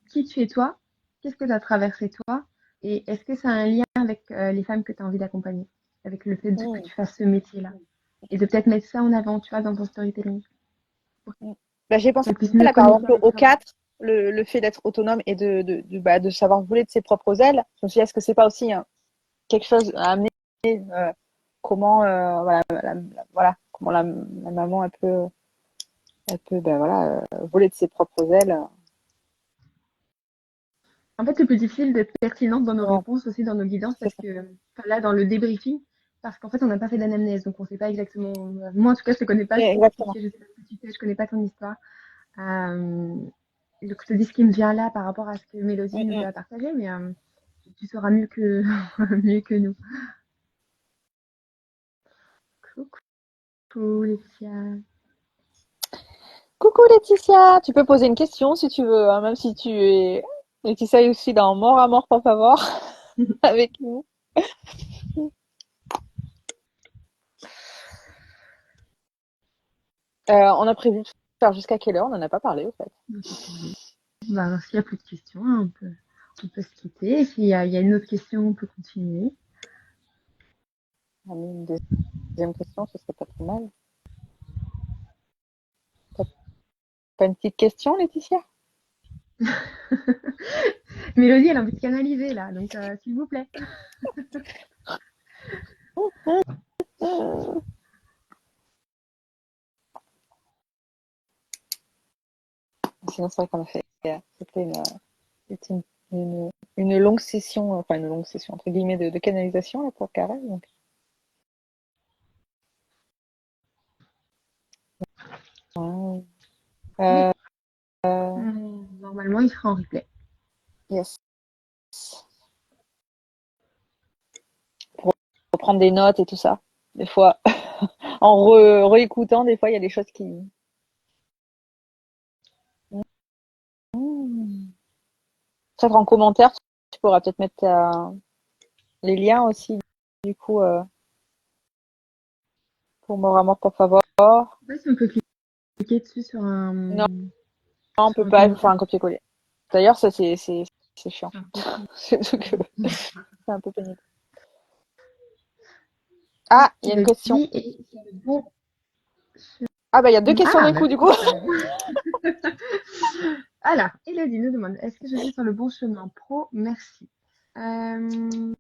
qui tu es toi, qu'est-ce que tu as traversé toi, et est-ce que ça a un lien avec les femmes que tu as envie d'accompagner, avec le fait que Mm, tu fasses ce métier-là. Et de peut-être mettre ça en avant, tu vois, dans ton storytelling, pour mm. Bah, j'ai pensé qu'elles puissent mieux là, par communiquer exemple, avec au toi. 4, le fait d'être autonome et de savoir voler de ses propres ailes. Je me suis dit, est-ce que c'est pas aussi quelque chose à amener comment, voilà, comment la maman elle peut ben voilà, voler de ses propres ailes. En fait, c'est plus difficile d'être pertinente dans nos Ouais, réponses, aussi dans nos guidances, c'est parce ça. que enfin, là, dans le débriefing, parce qu'en fait, on n'a pas fait d'anamnèse, donc on ne sait pas exactement. Moi, en tout cas, je te connais pas, Oui, je sais pas qui exactement. tu es, je sais pas ce que tu fais, je connais pas ton histoire. Euh, donc, je te dis ce qui me vient là par rapport à ce que Mélodie Mm, nous mm. a partagé, mais tu sauras mieux que, mieux que nous. Coucou, Laetitia. Coucou Laetitia, tu peux poser une question si tu veux, hein, même si tu es Laetitia est aussi dans Mort à mort pour favor avec nous. On a prévu de faire jusqu'à quelle heure? On n'en a pas parlé au fait. Bah, alors, s'il n'y a plus de questions, hein, on peut se quitter. Et s'il y a une autre question, on peut continuer. On a une deuxième question, ce serait pas trop mal. T'as pas une petite question, Laetitia? Mélodie, elle a envie de canaliser là, donc s'il vous plaît. Sinon, c'est vrai qu'on a fait. C'était une longue session, enfin une longue session entre guillemets de canalisation là pour Karel. Donc, ouais. Oui, Euh, normalement, il sera en replay. yes. Pour reprendre des notes et tout ça. Des fois, en réécoutant, des fois, il y a des choses qui. Hmm. Peut-être en commentaire, tu pourras peut-être mettre les liens aussi, du coup, pour Mort à mort, pour favor. Je sais pas si on peut cliquer dessus Non, on sur peut un pas, il faut faire commentaire. un copier-coller. D'ailleurs, ça, c'est chiant. C'est un peu chiant. C'est un peu pénible. Ah, il y a une question. Elodie et c'est le bon Ah, bah, il y a deux chemin. questions Ah, d'un bah, coup, du coup. félicitations. Alors, Elodie nous demande, est-ce que je suis sur le bon chemin pro? Merci. Euh,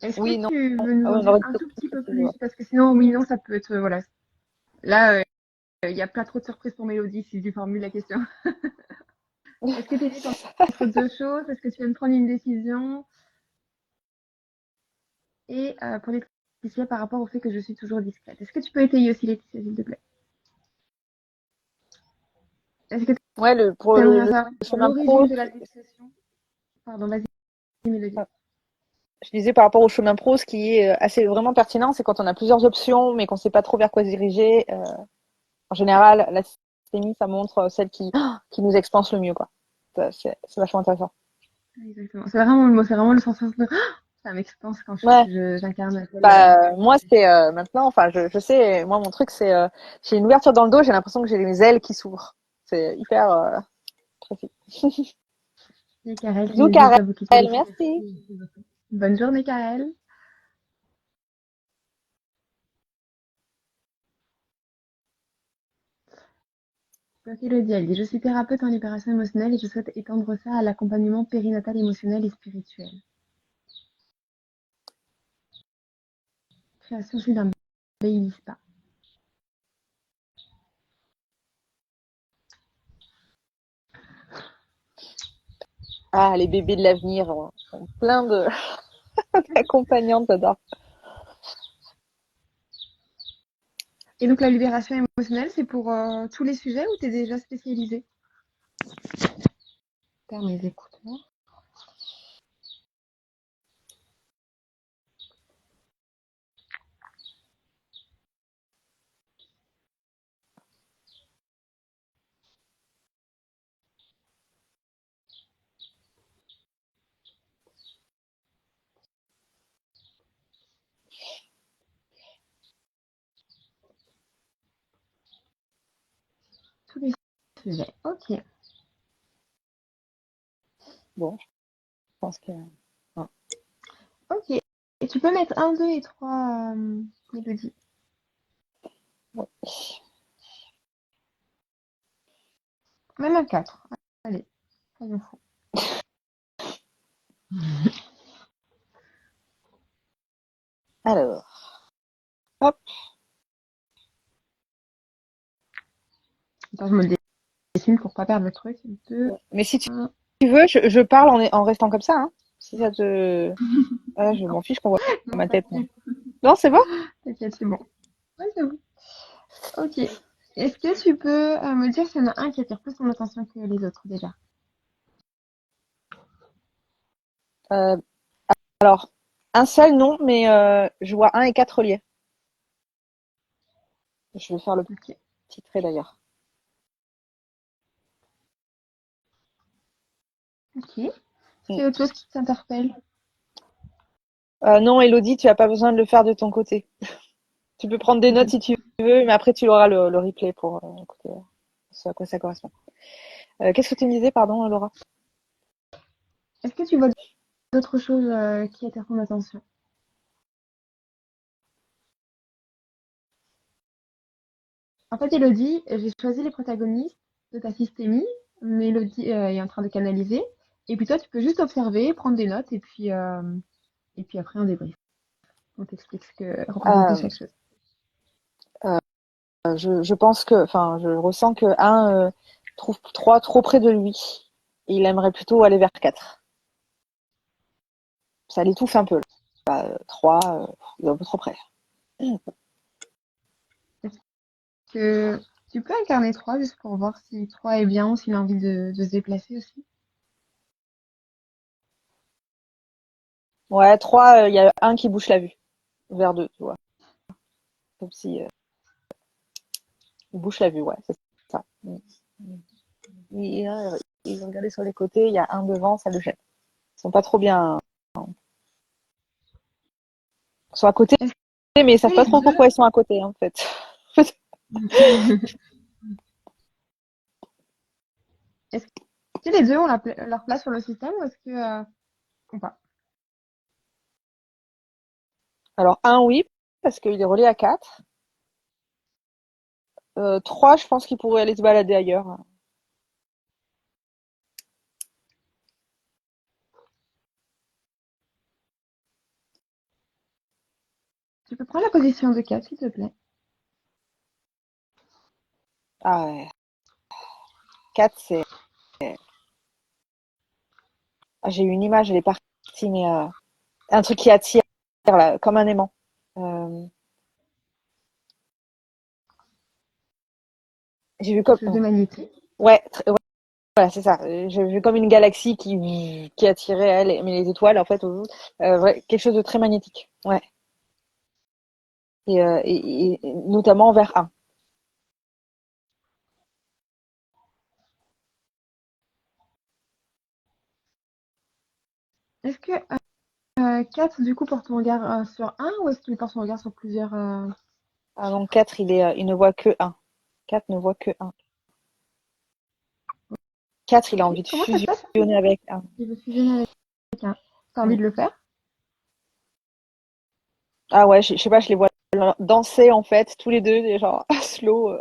Est-ce que Oui, non. tu veux nous Ah, en oui, on dire aurait un dû tout petit peu préciser, plus? ouais. Parce que sinon, oui, non, ça peut être, voilà. Là, il n'y a pas trop de surprises pour Mélodie si tu formules la question. Est-ce que tu hésites entre deux choses? Est-ce que tu viens de prendre une décision? Et pour Laetitia, par rapport au fait que je suis toujours discrète. Est-ce que tu peux étayer aussi Laetitia, s'il te plaît? Est-ce que tu Ouais, pour aimerais le savoir chemin l'origine pro, de la dépression? Pardon, vas-y, Mélodie. je disais par rapport au chemin pro, ce qui est assez vraiment pertinent, c'est quand on a plusieurs options, mais qu'on ne sait pas trop vers quoi se diriger. En général, la systémie, ça montre celle qui nous expanse le mieux, quoi. C'est vachement intéressant. Exactement. C'est vraiment le mot, c'est vraiment le sens de ça m'expanse quand Ouais. j'incarne un tel. Bah, moi, c'est maintenant, enfin, je sais, moi, mon truc, c'est j'ai une ouverture dans le dos, j'ai l'impression que j'ai les ailes qui s'ouvrent. C'est hyper précis. Et Karel qui Bisous, nous dit Karel. ça vous quitte aussi. Merci. Bonne journée, Karel. Donc, Elodie, elle dit, je suis thérapeute en libération émotionnelle et je souhaite étendre ça à l'accompagnement périnatal émotionnel et spirituel. Création suite d'un baby spa. Ah, les bébés de l'avenir ont plein de d'accompagnantes, j'adore. Et donc, la libération émotionnelle, c'est pour tous les sujets ou t'es déjà spécialisée? Perds mes écouteurs. Tous les sujets. Ok. Bon, je pense que ouais. Ok. Et tu peux mettre un, 2 et 3 mélodies. Ouais. Même un 4. Allez, soyons fous. Alors, hop. Attends, je me le dessine pour pas perdre le truc. 2, Mais si tu 1. veux, je parle en restant comme ça, hein. Si ça te, ah, je m'en fiche qu'on voit Non, ma tête, moi. t'inquiète. Non, c'est bon? T'inquiète, c'est bon. Ouais, c'est bon. Ok. Est-ce que tu peux me dire s'il y en a un qui attire plus ton attention que les autres déjà? Euh, alors, un seul, non, mais je vois 1 et 4 reliés. Je vais faire le Ok. petit trait d'ailleurs. Ok. Est-ce Mm. qu'il y a autre chose qui t'interpelle? Non, Elodie, tu n'as pas besoin de le faire de ton côté. Tu peux prendre des notes si tu veux, mais après tu auras le replay pour écouter ce à quoi ça correspond. Qu'est-ce que tu me disais, pardon, Laura? Est-ce que tu vois d'autres choses qui attirent ton attention? En fait, Elodie, j'ai choisi les protagonistes de ta systémie. Mélodie est en train de canaliser. Et puis toi, tu peux juste observer, prendre des notes et puis après on débrief. On t'explique ce que représente Euh, chaque chose. euh, je pense que, enfin, je ressens que 1 trouve 3 trop près de lui. Et il aimerait plutôt aller vers 4. Ça l'étouffe un peu. Là. 3, il est un peu trop près. Est-ce que tu peux incarner 3 juste pour voir si 3 est bien ou s'il a envie de se déplacer aussi? Ouais, 3, il y a 1 qui bouche la vue. Vers 2, tu vois. Comme si il bouche la vue, ouais, c'est ça. Il regardait sur les côtés, il y a 1 devant, ça le gêne. Ils sont pas trop bien. Ils sont à côté, Est-ce mais ils savent que pas les trop deux... pourquoi ils sont à côté, en fait. Est-ce que les deux ont leur place sur le système ou est-ce que... ou pas? Alors, 1, oui, parce qu'il est relié à 4. 3, je pense qu'il pourrait aller se balader ailleurs. Tu peux prendre la position de 4, s'il te plaît. Ah ouais. 4, c'est. Ah, j'ai eu une image, elle est partie, mais un truc qui attire, là, comme un aimant. Euh, j'ai vu comme. Quelque chose de magnétique. Ouais, voilà, c'est ça. J'ai comme une galaxie qui attirait elle, mais les étoiles, en fait, quelque chose de très magnétique. Ouais. Et notamment vers un. Est-ce que 4, du coup, porte son regard sur un ou est-ce qu'il porte son regard sur plusieurs Ah non, 4, il ne voit que un. 4 ne voit que un. 4, il a envie de Comment ça se passe? fusionner avec un. Il veut fusionner avec un. T'as envie Mm. de le faire? Ah ouais, je sais pas, je les vois danser en fait, tous les deux, des genre slow.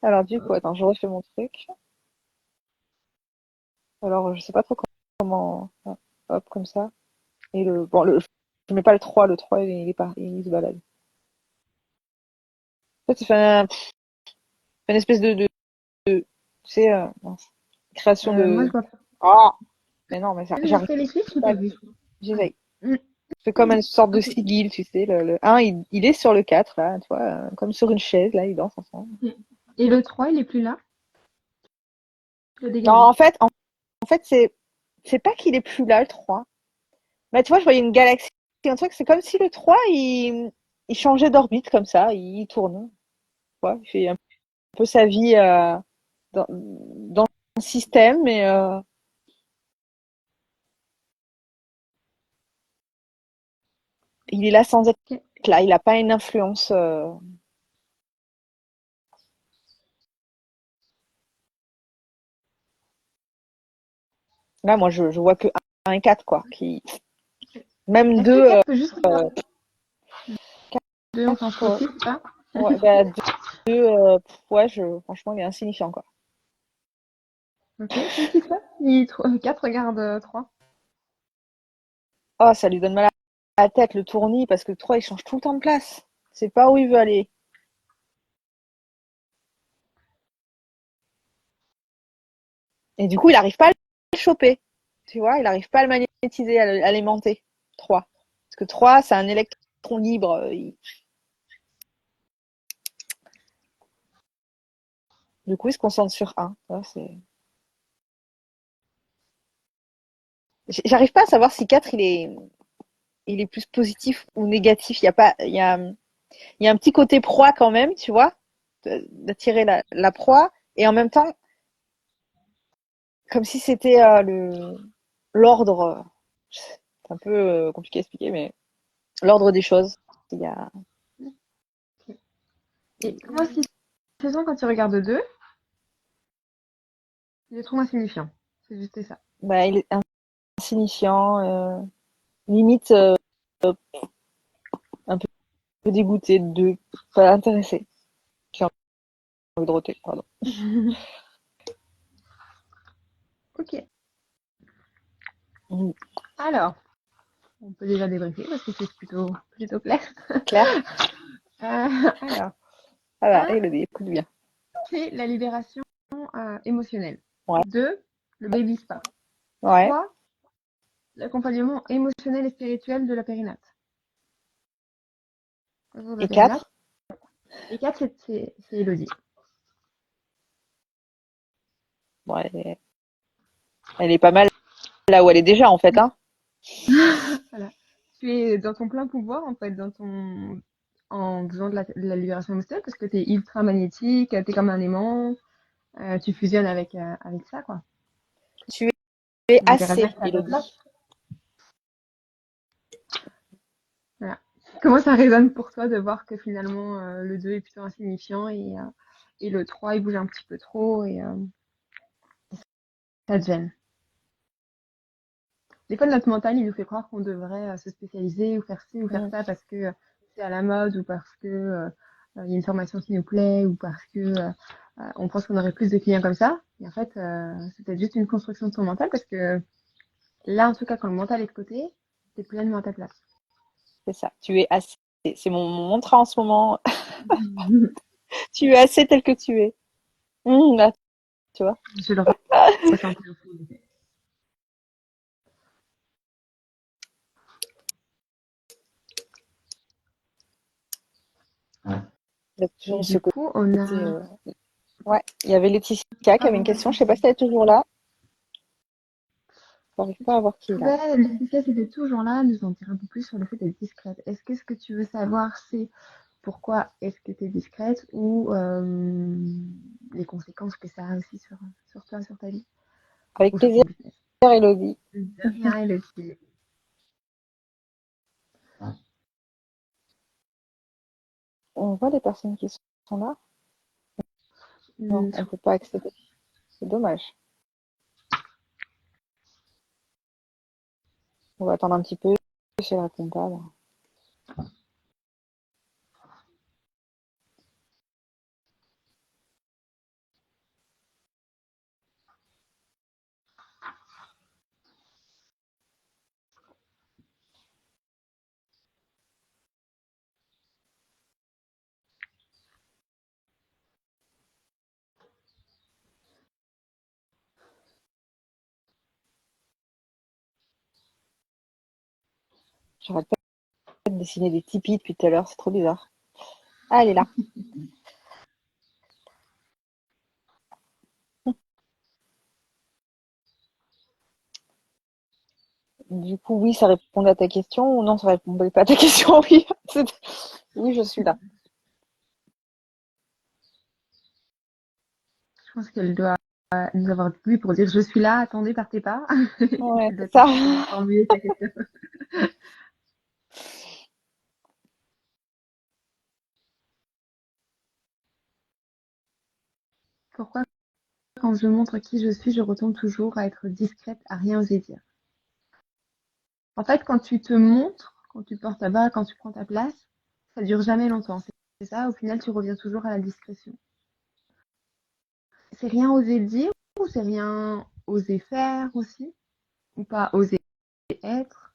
Alors du coup, attends, je refais mon truc. Alors, je sais pas trop comment. Ah, hop, comme ça. Et je mets pas le 3 il est pas, il se balade. En fait, fait une espèce tu sais, mince, création Moi, de. je vois pas. Ah, mais non, mais ça, Tu as j'arrive fait les chiffres ou pas. t'as vu? Ah. J'essaye. Mm. Je fais comme une sorte de Ok. sigil, tu sais. Le 1, il est sur le 4 là, tu vois, comme sur une chaise, là, ils dansent ensemble. Mm. Et le 3, il est plus là? Tu l'as Non, dégagé. en fait, c'est pas qu'il est plus là, le 3. Mais tu vois, je voyais une galaxie, un truc, c'est comme si le 3, il changeait d'orbite comme ça, il tourne. Tu vois, il fait un peu sa vie dans le système, mais il est là sans être Ok. là. Il n'a pas une influence. Là, moi, je vois que un et 4, quoi. Même Est-ce que 2, 4 peut juste regarder 2 en sens ouais, profil, c'est ça? ouais, bah, 2, ouais, franchement, il est insignifiant, quoi. Ok. Qu'est-ce qu'il fait? 4 regarde 3. Oh, ça lui donne mal à la tête, le tournis, parce que le 3, il change tout le temps de place. C'est pas où il veut aller. Et du coup, il n'arrive pas à le choper. Tu vois, il n'arrive pas à le magnétiser, à l'aimanter. 3. Parce que 3, c'est un électron libre. Du coup, il se concentre sur un. J'arrive pas à savoir si 4, il est plus positif ou négatif. Il y a pas, il y a un petit côté proie quand même, tu vois, d'attirer la proie. Et en même temps, comme si c'était l'ordre. C'est un peu compliqué à expliquer, mais l'ordre des choses. Il y a, Et comment est-ce qu'il se sent quand il regarde 2? Il est trop insignifiant. C'est juste ça. bah, il est insignifiant, limite un peu dégoûté de pas intéressé. J'ai envie de roter, pardon. Ok. Mm. Alors, on peut déjà débriefer parce que c'est plutôt clair. Claire? Alors, Voilà, un, Elodie, écoute bien. c'est la libération émotionnelle. Ouais. 2, le baby spa. Ouais. 3, l'accompagnement émotionnel et spirituel de la périnate. Autour de la Et périnate. 4? Et 4, c'est Elodie. Bon, elle est pas mal là où elle est déjà, en fait, hein. Voilà. Tu es dans ton plein pouvoir, en fait, en faisant de la libération émotionnelle, parce que tu es ultra magnétique, tu es comme un aimant, tu fusionnes avec ça, quoi. Tu es Donc, j'aimerais bien assez, que tu à ta place. Elodie. Voilà. Comment ça résonne pour toi de voir que finalement le 2 est plutôt insignifiant et le 3 il bouge un petit peu trop et ça te gêne. Des fois, notre mental, il nous fait croire qu'on devrait se spécialiser ou faire ci ou faire Mm. ça parce que c'est à la mode ou parce que il y a une formation qui nous plaît ou parce que on pense qu'on aurait plus de clients comme ça. Et en fait, c'est peut-être juste une construction de ton mental parce que là, en tout cas, quand le mental est de côté, t'es pleinement à ta place. C'est ça. Tu es assez. C'est mon mantra en ce moment. Tu es assez tel que tu es. Là, tu vois. Je le ressentais au fond de moi. Il y a toujours Et ce du coup, on côté a Ouais, il y avait Laetitia qui avait une question. Je sais pas si elle est toujours là. Je n'arrive pas à voir qui est là. Ouais, Laetitia, c'était toujours là, nous en dire un peu plus sur le fait d'être discrète. Est-ce que ce que tu veux savoir, c'est pourquoi est-ce que tu es discrète ou les conséquences que ça a aussi sur toi, sur ta vie Avec ou sur plaisir, ton business? Elodie. De rien, Elodie. On voit les personnes qui sont là? Non, on Je ne peut pas accéder. C'est dommage. On va attendre un petit peu si elle répond pas. Là. J'arrête pas de dessiner des tipis depuis tout à l'heure, c'est trop bizarre. Ah, elle est là. Du coup, oui, ça répondait à ta question ou non, ça répondait pas à ta question, oui. Oui, je suis là. pense qu'elle doit nous avoir vu pour dire je suis là, attendez, partez pas. Ouais, Elle doit c'est être en ça. train de formuler sa question. Pourquoi, quand je montre qui je suis, je retourne toujours à être discrète, à rien oser dire? En fait, quand tu te montres, quand tu portes ta barre, quand tu prends ta place, ça dure jamais longtemps. C'est ça, au final, tu reviens toujours à la discrétion. C'est rien oser dire ou c'est rien oser faire aussi? Ou pas oser être?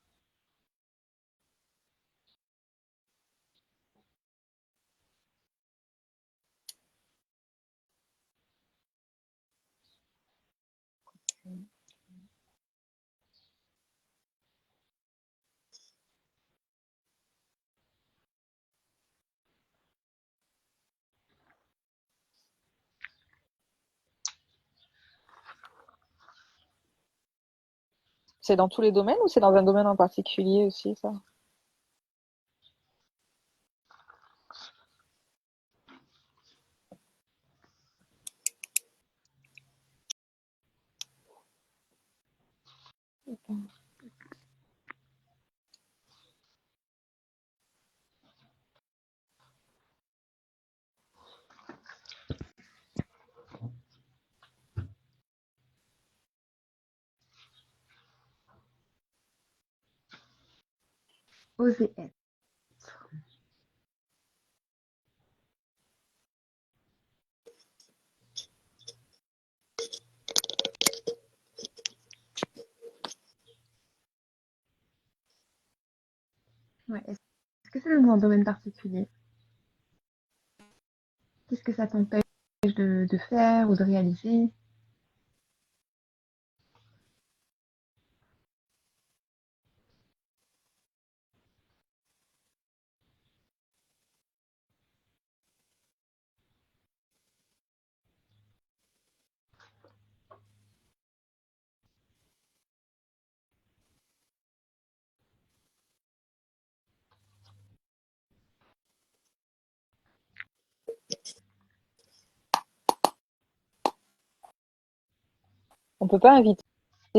C'est dans tous les domaines ou c'est dans un domaine en particulier aussi, ça? Oser être. Ouais. Est-ce que c'est dans un domaine particulier? Qu'est-ce que ça t'empêche de faire ou de réaliser? On peut pas inviter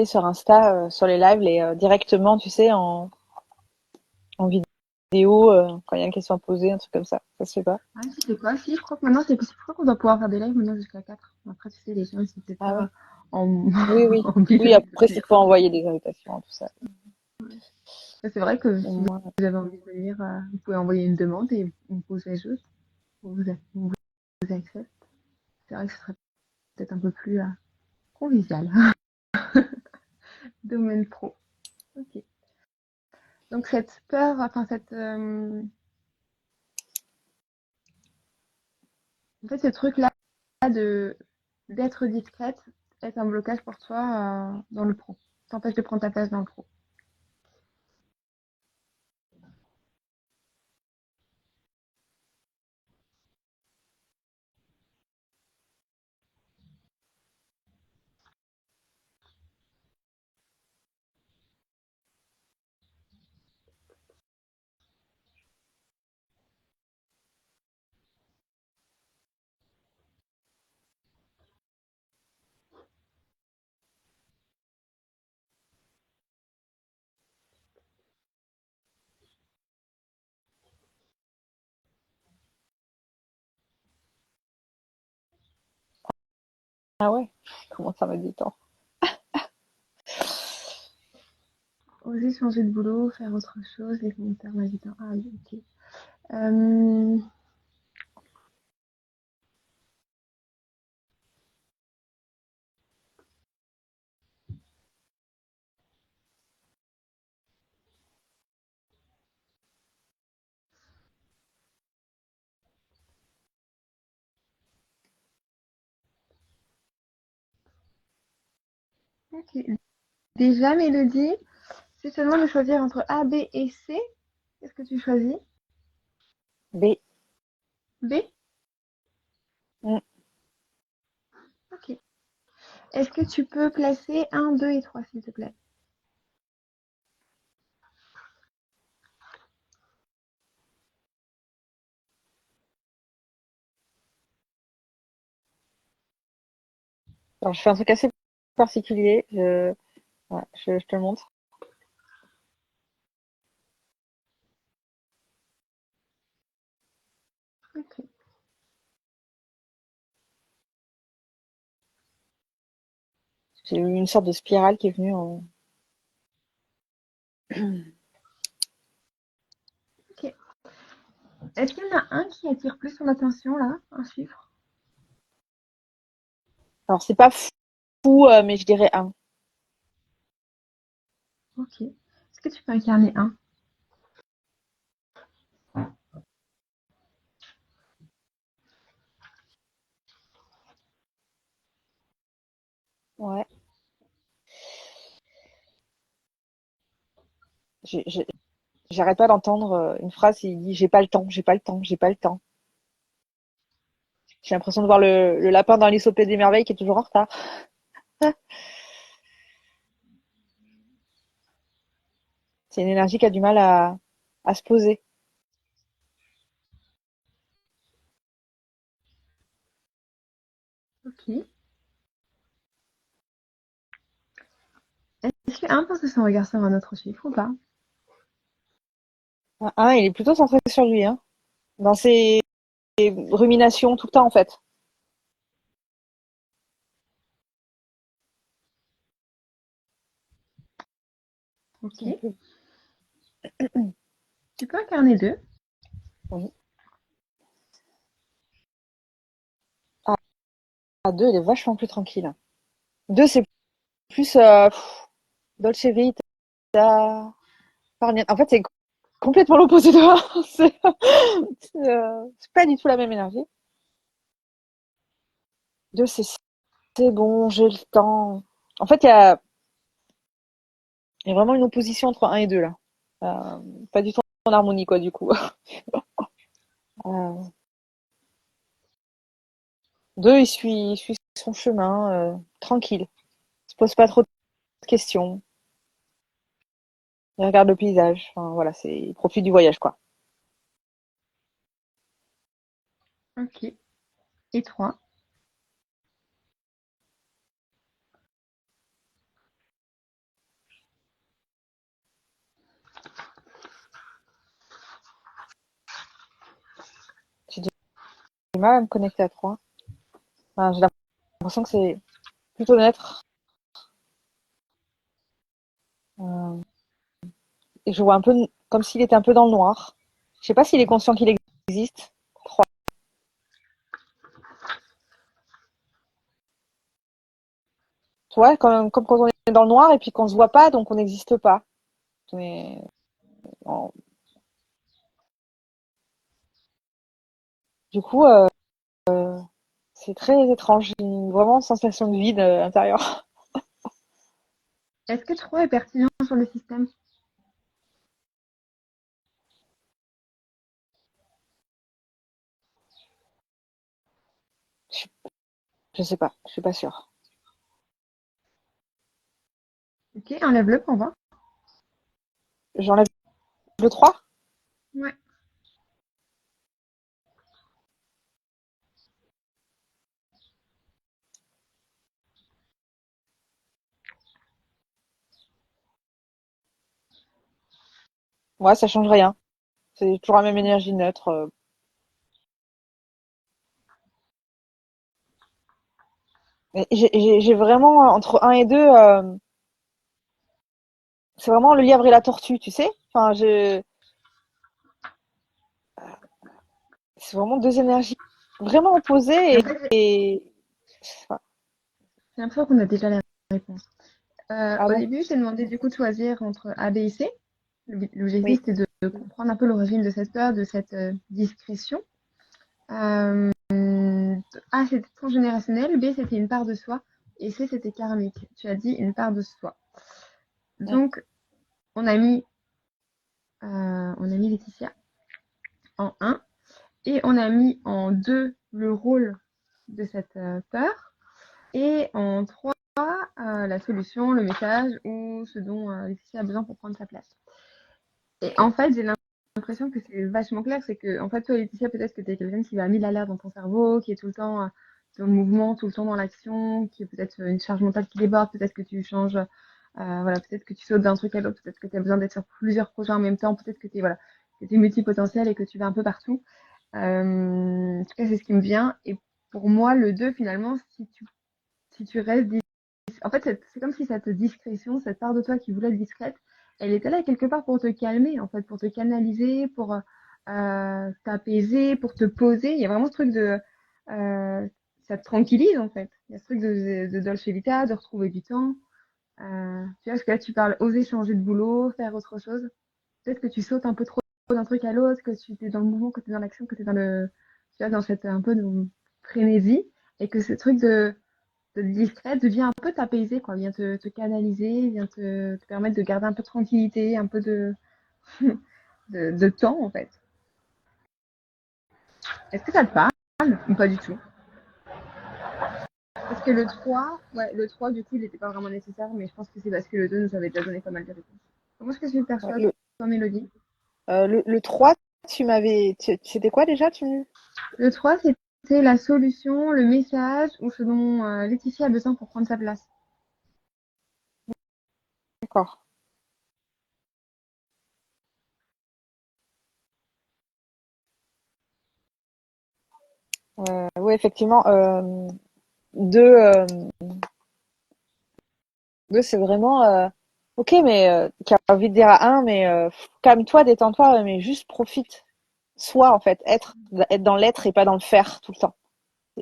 sur Insta, sur les lives, directement, tu sais, en vidéo, quand il y a une question à poser, un truc comme ça. Ça se fait pas? Ah, tu sais quoi? Si, je crois que maintenant, c'est possible. Je crois qu'on doit pouvoir faire des lives maintenant jusqu'à 4. Après, tu sais, les gens, ils sont peut-être Ah ouais. pas en, Oui, oui. en Oui, direct de après, s'il venir faut sur envoyer Insta. des invitations, tout ça. C'est vrai que Au si moins. vous avez envie de venir, vous pouvez envoyer une demande et on pose les choses. On vous accepte. C'est vrai que ce serait peut-être un peu plus convivial. Domaine pro. Ok. Donc cette peur, enfin cette, en fait, ce truc-là de d'être discrète est un blocage pour toi dans le pro. T'empêche de prendre ta place dans le pro. Ah ouais? Comment ça met du temps? Oser changer de boulot, faire autre chose, les commentaires m'habitant. Ah oui, ok. Euh, ok. Déjà, Mélodie, si je te demande de choisir entre A, B et C, qu'est-ce que tu choisis? B. B? Mm. Ok. Est-ce que tu peux placer un, 2 et 3, s'il te plaît? Alors, je fais un truc assez particulier. Ouais, je te le montre. Ok. J'ai eu une sorte de spirale qui est venue en... Ok. Est-ce qu'il y en a un qui attire plus ton attention là? Un chiffre? Alors, c'est pas fou, mais je dirais un. Ok. Est-ce que tu peux incarner un? Ouais. J'ai- j'ai- J'arrête pas d'entendre une phrase, il dit j'ai pas le temps, j'ai pas le temps, j'ai pas le temps. J'ai l'impression de voir le lapin dans Alice au Pays des Merveilles qui est toujours en retard. C'est une énergie qui a du mal à se poser. Ok. Est-ce que un pense que son regard sur un autre chiffre ou pas? Un, il est plutôt centré sur lui, hein. Dans ses ruminations tout le temps, en fait. Ok. C'est un peu- Tu peux incarner deux. oui. Ah, à deux, il est vachement plus tranquille. Deux, c'est plus Dolce Vita, farniente. En fait, c'est complètement l'opposé de un. C'est pas du tout la même énergie. Deux, c'est bon, j'ai le temps. En fait, il y a vraiment une opposition entre un et deux, là. Euh, Pas du tout en harmonie, quoi, du coup. Euh, deux, il suit son chemin, tranquille. Il se pose pas trop de questions. Il regarde le paysage. Enfin, voilà, il profite du voyage, quoi. Ok. Et trois. J'ai du mal à me connecter à trois. Enfin, j'ai l'impression que c'est plutôt neutre. Euh, et je vois un peu comme s'il était un peu dans le noir. Je sais pas s'il est conscient qu'il existe. Trois. Ouais, comme quand on est dans le noir et puis qu'on se voit pas, donc on n'existe pas. Mais, en- du coup, c'est très étrange. J'ai vraiment une sensation de vide intérieur. Est-ce que trois est pertinent sur le système? Je, je sais pas, je suis pas sûre. Ok, enlève-le pour voir. J'enlève le 3. Ouais. Ouais, ça change rien. C'est toujours la même énergie neutre. J'ai vraiment entre un et 2, c'est vraiment le lièvre et la tortue, tu sais. Enfin, c'est vraiment deux énergies vraiment Et opposées en fait, enfin, j'ai l'impression qu'on a déjà la réponse. ah Au bon? début, j'ai demandé du coup de choisir entre A, B et C. L'objectif, Oui. c'était de comprendre un peu l'origine de cette peur, de cette discrétion. Euh, A, c'était transgénérationnel. B, c'était une part de soi. Et C, c'était karmique. Tu as dit une part de soi. Mm. Donc, on a mis, Laetitia en un et on a mis en 2 le rôle de cette peur et en 3 la solution, le message ou ce dont Laetitia a besoin pour prendre sa place. Et Ok. en fait, j'ai l'impression que c'est vachement clair, c'est que en fait, toi, Laetitia, peut-être que tu es quelqu'un qui va 1000 à l'heure dans ton cerveau, qui est tout le temps dans le mouvement, tout le temps dans l'action, qui est peut-être une charge mentale qui déborde, peut-être que tu changes, voilà, peut-être que tu sautes d'un truc à l'autre, peut-être que tu as besoin d'être sur plusieurs projets en même temps, peut-être que tu es, voilà, que tu es multipotentiel et que tu vas un peu partout. En tout cas, c'est ce qui me vient. Et pour moi, le 2 finalement, si tu restes en fait, c'est comme si cette discrétion, cette part de toi qui voulait être discrète, elle était là quelque part pour te calmer, en fait, pour te canaliser, pour t'apaiser, pour te poser. Il y a vraiment ce truc de... euh, ça te tranquillise, en fait. Il y a ce truc de Dolce Vita, de retrouver du temps. Tu vois, parce que là, tu parles oser changer de boulot, faire autre chose. Peut-être que tu sautes un peu trop d'un truc à l'autre, que tu es dans le mouvement, que tu es dans l'action, que tu es dans le... Tu vois, dans cette un peu de frénésie. Et que ce truc de discrète vient un peu t'apaiser, quoi, vient te canaliser, vient te permettre de garder un peu de tranquillité, un peu de temps, en fait. Est-ce que ça te parle ou pas du tout? Parce que le 3 ouais, le 3 du coup, il n'était pas vraiment nécessaire, mais je pense que c'est parce que le 2 nous avait déjà donné pas mal de réponses. Comment est-ce que tu le Ouais, perçois, toi, Mélodie? le 3, c'était quoi déjà? Le 3 c'était la solution, le message ou ce dont Laetitia a besoin pour prendre sa place. D'accord. Oui, effectivement, deux, deux, c'est vraiment, ok, mais qui a envie de dire à un, mais calme-toi, détends-toi, mais juste profite. Sois, en fait, être dans l'être et pas dans le faire tout le temps.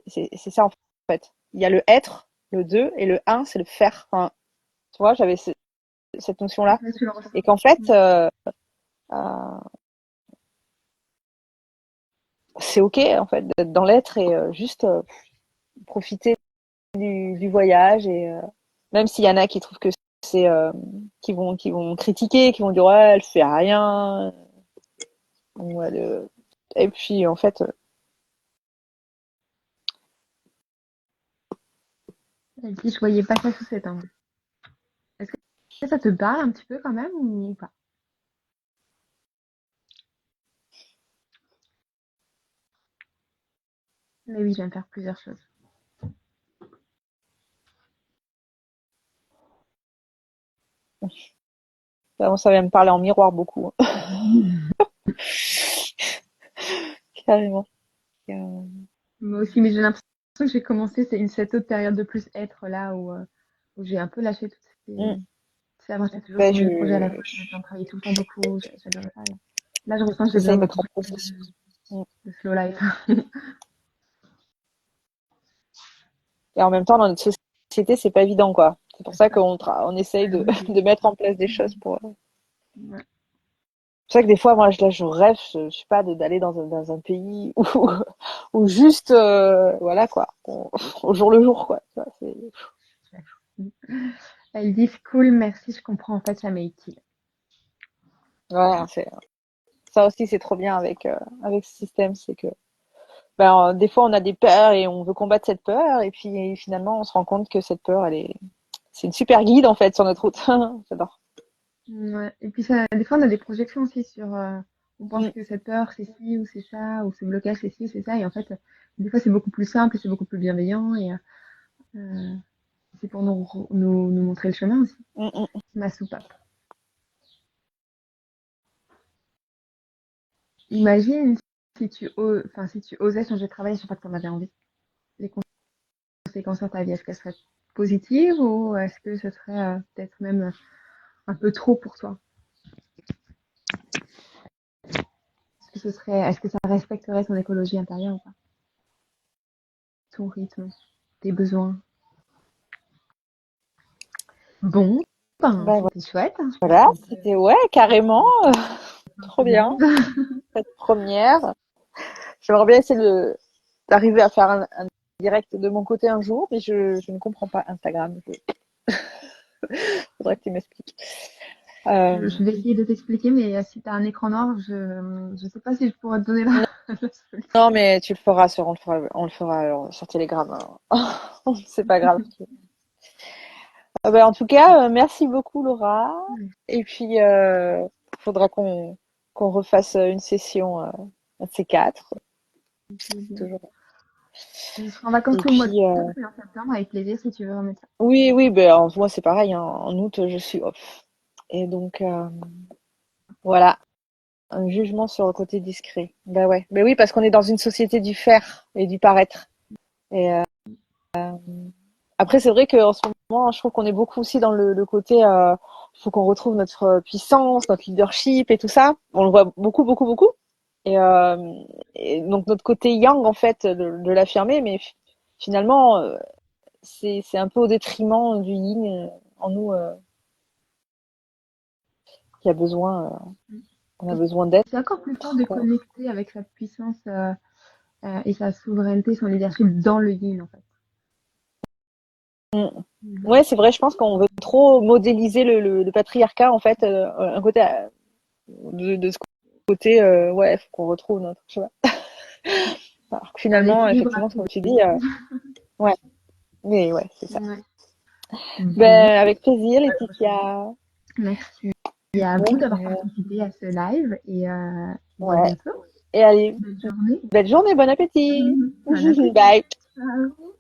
C'est ça, en fait. Il y a le être, le 2 et le un, c'est le faire. Enfin, tu vois, j'avais cette notion-là. Ouais, tu le ressens. Et qu'en fait, Mm. euh, c'est ok, en fait, d'être dans l'être et juste profiter du voyage et même s'il y en a qui trouvent que c'est qui vont critiquer, qui vont dire ouais elle fait rien ou et puis en fait Elle dit, je voyais pas ça sous cet angle. Est-ce que ça te parle un petit peu quand même ou pas? Mais oui, j'aime faire plusieurs choses. ça vient me parler en miroir beaucoup carrément. Moi aussi, mais j'ai l'impression que j'ai commencé cette autre période de plus être là où j'ai un peu lâché toutes Mm. ces avant, j'étais toujours Ben, sur 1000 projets à la fois, j'avais besoin de travailler tout le temps beaucoup, j'adorais ça. Là, je ressens que j'ai besoin j'essaye d'un d'être petit en peu plus processus. Mm. de slow life. Et en même temps dans notre société c'est pas évident quoi. C'est pour C'est ça ça. on essaye Ouais, oui, de mettre en place des choses pour ouais. c'est vrai que des fois, moi, je rêve, je sais pas, d'aller dans un pays où, où juste, voilà, quoi, au jour le jour, quoi. Tu vois, Elles disent cool, merci, je comprends, en fait, ça m'est utile. ouais, ça aussi, c'est trop bien avec ce système, c'est que, ben, des fois, on a des peurs et on veut combattre cette peur, et puis finalement, on se rend compte que cette peur, c'est une super guide, en fait, sur notre route. J'adore. Ouais. Et puis ça, des fois, on a des projections aussi sur. On pense Mm, que cette peur, c'est ci ou c'est ça, ou ce blocage, c'est ci ou c'est ça. Et en fait, des fois, c'est beaucoup plus simple et c'est beaucoup plus bienveillant. Et c'est pour nous montrer le chemin aussi. mm, mm. Ma soupape. Imagine si tu osais changer de travail à chaque fois que tu en avais envie. Les conséquences sur ta vie? Est-ce qu'elles seraient positives ou est-ce que ce serait peut-être même un peu trop pour toi? Est-ce que ça respecterait ton écologie intérieure ou pas? Ton rythme, tes besoins. Bon, ben, Ben c'était chouette, hein. Je pense voilà, qu'on peut c'était ouais, carrément, faire trop un peu bien. de Cette première. J'aimerais bien essayer d'arriver à faire un direct de mon côté un jour, mais je ne comprends pas Instagram. Faudrait que tu m'expliques. Je vais essayer de t'expliquer, mais si tu as un écran noir, je sais pas si je pourrais te donner la, la Non, solution. mais tu le feras on le fera sur Telegram. Hein. C'est pas grave. Ben, en tout cas, merci beaucoup Laura. Et puis, faudra qu'on refasse une session un de ces quatre. Toujours. Je serai en vacances Et tout le mois puis, d'août, mais en septembre, avec plaisir, si tu veux remettre ça. oui, oui, ben, moi c'est pareil. Hein. En août, je suis off. Et donc, voilà, un jugement sur le côté discret. Ben ouais, ben oui, parce qu'on est dans une société du faire et du paraître. Et après, c'est vrai qu'en ce moment, je trouve qu'on est beaucoup aussi dans le côté, il faut qu'on retrouve notre puissance, notre leadership et tout ça. On le voit beaucoup, beaucoup, beaucoup. Et, euh, et donc notre côté yang, en fait, de l'affirmer, mais finalement, c'est un peu au détriment du yin en nous qui a besoin, on a besoin d'être. C'est encore plus fort de Quoi. connecter avec sa puissance et sa souveraineté, son leadership dans le yin, en fait. Mm. Ouais, c'est vrai, je pense qu'on veut trop modéliser le patriarcat, en fait, un côté de ce côté, ouais, faut qu'on retrouve notre, je sais pas. Alors que Un finalement, équilibre à effectivement, comme trouver. tu dis, ouais, mais ouais, c'est ça. Ouais. Bon, Ben, avec plaisir, bah, franchement, Laetitia. merci à vous Ouais, d'avoir participé à ce live et à ouais. bientôt. Et allez, Bonne journée. belle journée, bon appétit. Bon appétit. Bye. Ciao.